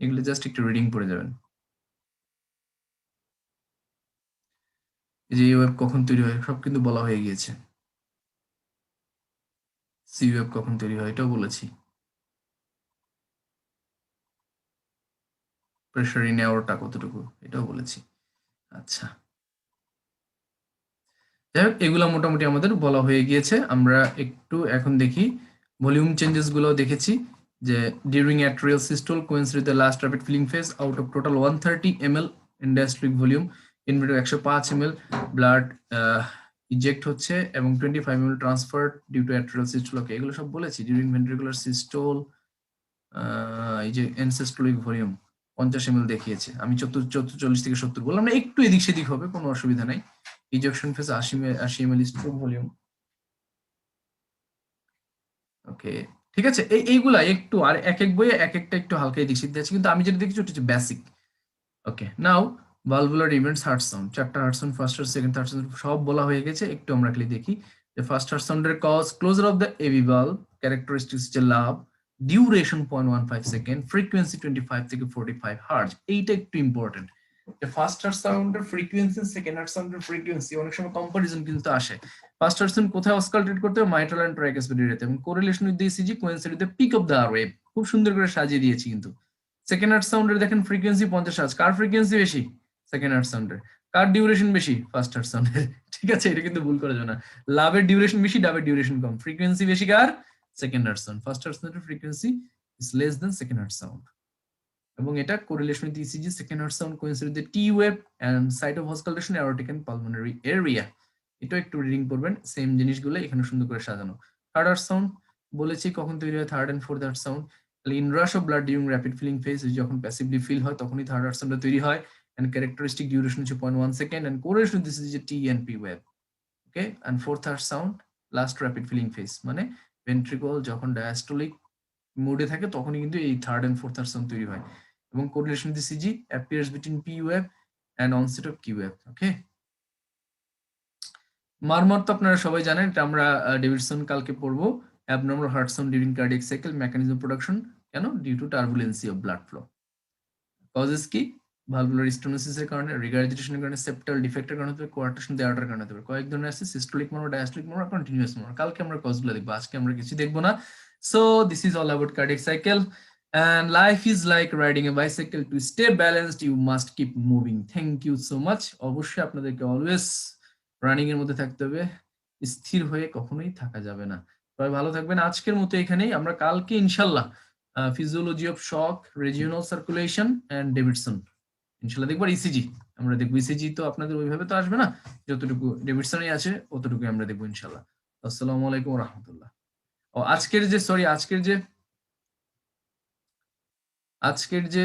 এগুলো জাস্ট একটু রিডিং করে যাবেন। এই যে এই ওয়েব কখন তৈরি হয় সব কিন্তু বলা হয়ে গিয়েছে, সি ওয়েব কখন তৈরি হয় এটাও বলেছি, প্রেসার ইন এয়ারটা কতটুকু এটাও বলেছি। আচ্ছা, যাই হোক এগুলো মোটামুটি আমাদের বলা হয়ে গিয়েছে। আমরা একটু এখন দেখি ভলিউম চেঞ্জেস গুলো দেখেছি যে during atrial systole coincident with the last rapid filling phase, out of total 130 ml in diastolic volume, in between 105 ml blood eject হচ্ছে এবং 25 ml transferred due to atrial systole. Okay, এগুলো সব বলেছি। During ventricular systole এই যে এনসিস্টোলিক volume 50 ml দেখিয়েছে, আমি 40 থেকে 70 বললাম না, একটু এদিক সেদিক হবে, কোনো অসুবিধা নাই। Ejection phase 80 ml stroke volume. Okay, ঠিক আছে, এইগুলা একটু আর এক এক বইয়ে এক একটা একটু হালকা এদিক সেদিক আছে, কিন্তু আমি যেটা দেখেছি ওটা হচ্ছে basic. Okay, now valvular events, heart sound, 4টা হার্ট সাউন্ড, ফার্স্ট আর সেকেন্ড হার্ট সাউন্ড সব বলা হয়ে গেছে। একটু আমরা খালি দেখি যে ফার্স্ট হার্ট সাউন্ডের cause, closure of the AV valve, characteristics হচ্ছে লাভ, ডিউরেশন 0.15 সেকেন্ড, ফ্রিকোয়েন্সি 25 থেকে 45 হার্টজ। এইটা একটু ইম্পর্টেন্ট যে ফার্স্ট হার্ট সাউন্ডের ফ্রিকোয়েন্সি, সেকেন্ড হার্ট সাউন্ডের ফ্রিকোয়েন্সি অনেক সময় কম্পারিজন কিন্তু আসে। ফার্স্ট হার্ট সাউন্ড কোথায় অসকালটেট করতে হবে, মাইট্রাল এন্ড ট্রাইকাসপিড এরিয়াতে, এবং correlation with the ECG coincide with the peak of the R wave. খুব সুন্দর করে সাজিয়ে দিয়েছি। কিন্তু সেকেন্ড হার্ট সাউন্ডের দেখেন ফ্রিকোয়েন্সি 50 হার্টজ, কার ফ্রিকোয়েন্সি বেশি, সেকেন্ড হার্ট সাউন্ডের, কার ডিউরেশন বেশি, ফার্স্ট হার্ট সাউন্ডের। ঠিক আছে, এটা কিন্তু ভুল করা যাবে না, লাভের ডিউরেশন বেশি, ডাবের ডিউরেশন কম, ফ্রিকোয়েন্সি বেশি কার, second heart sound, first heart সাউন্ডের frequency is less than second heart sound. এবং এটা correlation with ECG, second heart sound coincide with the T wave and site of auscultation, aortic and pulmonary area. এটা একটু reading করবেন, same জিনিসগুলো এখানে সুন্দর করে সাজানো। থার্ড হার্ট সাউন্ড বলেছি কখন তৈরি হয়, third and fourth heart sound, inrush of blood during rapid filling phase যখন প্যাসিভলি ফিল হয় তখনই থার্ড হার্ট সাউন্ডটা তৈরি হয় and characteristic duration হচ্ছে 0.1 second and correlation this is a T and P wave. Okay, and fourth heart sound last rapid filling phase মানে ventricle যখন diastolic মোডে থাকে তখনই কিন্তু এই third and fourth heart sound তৈরি হয় এবং correlation with ECG appears between P wave and onset of Q wave. Okay, murmur তো আপনারা সবাই জানেন, এটা আমরা ডেভিডসন কালকে পড়বো। abnormal heart sound during cardiac cycle mechanism production কেন due to turbulency of blood flow. Causes কি ভালভুলার স্টেনোসিসের কারণে, রিগার্জিটেশনের কারণে, সেপ্টাল ডিফেক্টের কারণে হতে পারে, কোয়ার্টেশন দেওয়াটার কারণে হতে পারে। কয়েক ধরনের আছে, সিস্টোলিক মারমর, ডায়াস্টোলিক মারমর, কন্টিনিউয়াস মারমর। কালকে আমরা কজগুলো দেখবো, আজকে আমরা কিছু দেখবো না। So this is all about cardiac cycle and life is like riding a bicycle. To stay balanced you must keep moving. Thank you so much. অবশ্যই আপনাদেরকে অলওয়েজ রানিং এর মধ্যে থাকতে হবে, স্থির হয়ে কখনোই থাকা যাবে না। সবাই ভালো থাকবেন। আজকের মতো এখানেই, আমরা কালকে ইনশাআল্লাহ physiology of shock, regional circulation and Davidson ইনশাআল্লাহ দেখব। ইসিজি আমরা দেখব, ইসিজি তো আপনাদের ওইভাবে তো আসবে না, যতটুকু ডেভিডসনই আছে অতটুকু আমরা দেখব ইনশাআল্লাহ। আসসালামু আলাইকুম ওয়া রাহমাতুল্লাহ। ও আজকের যে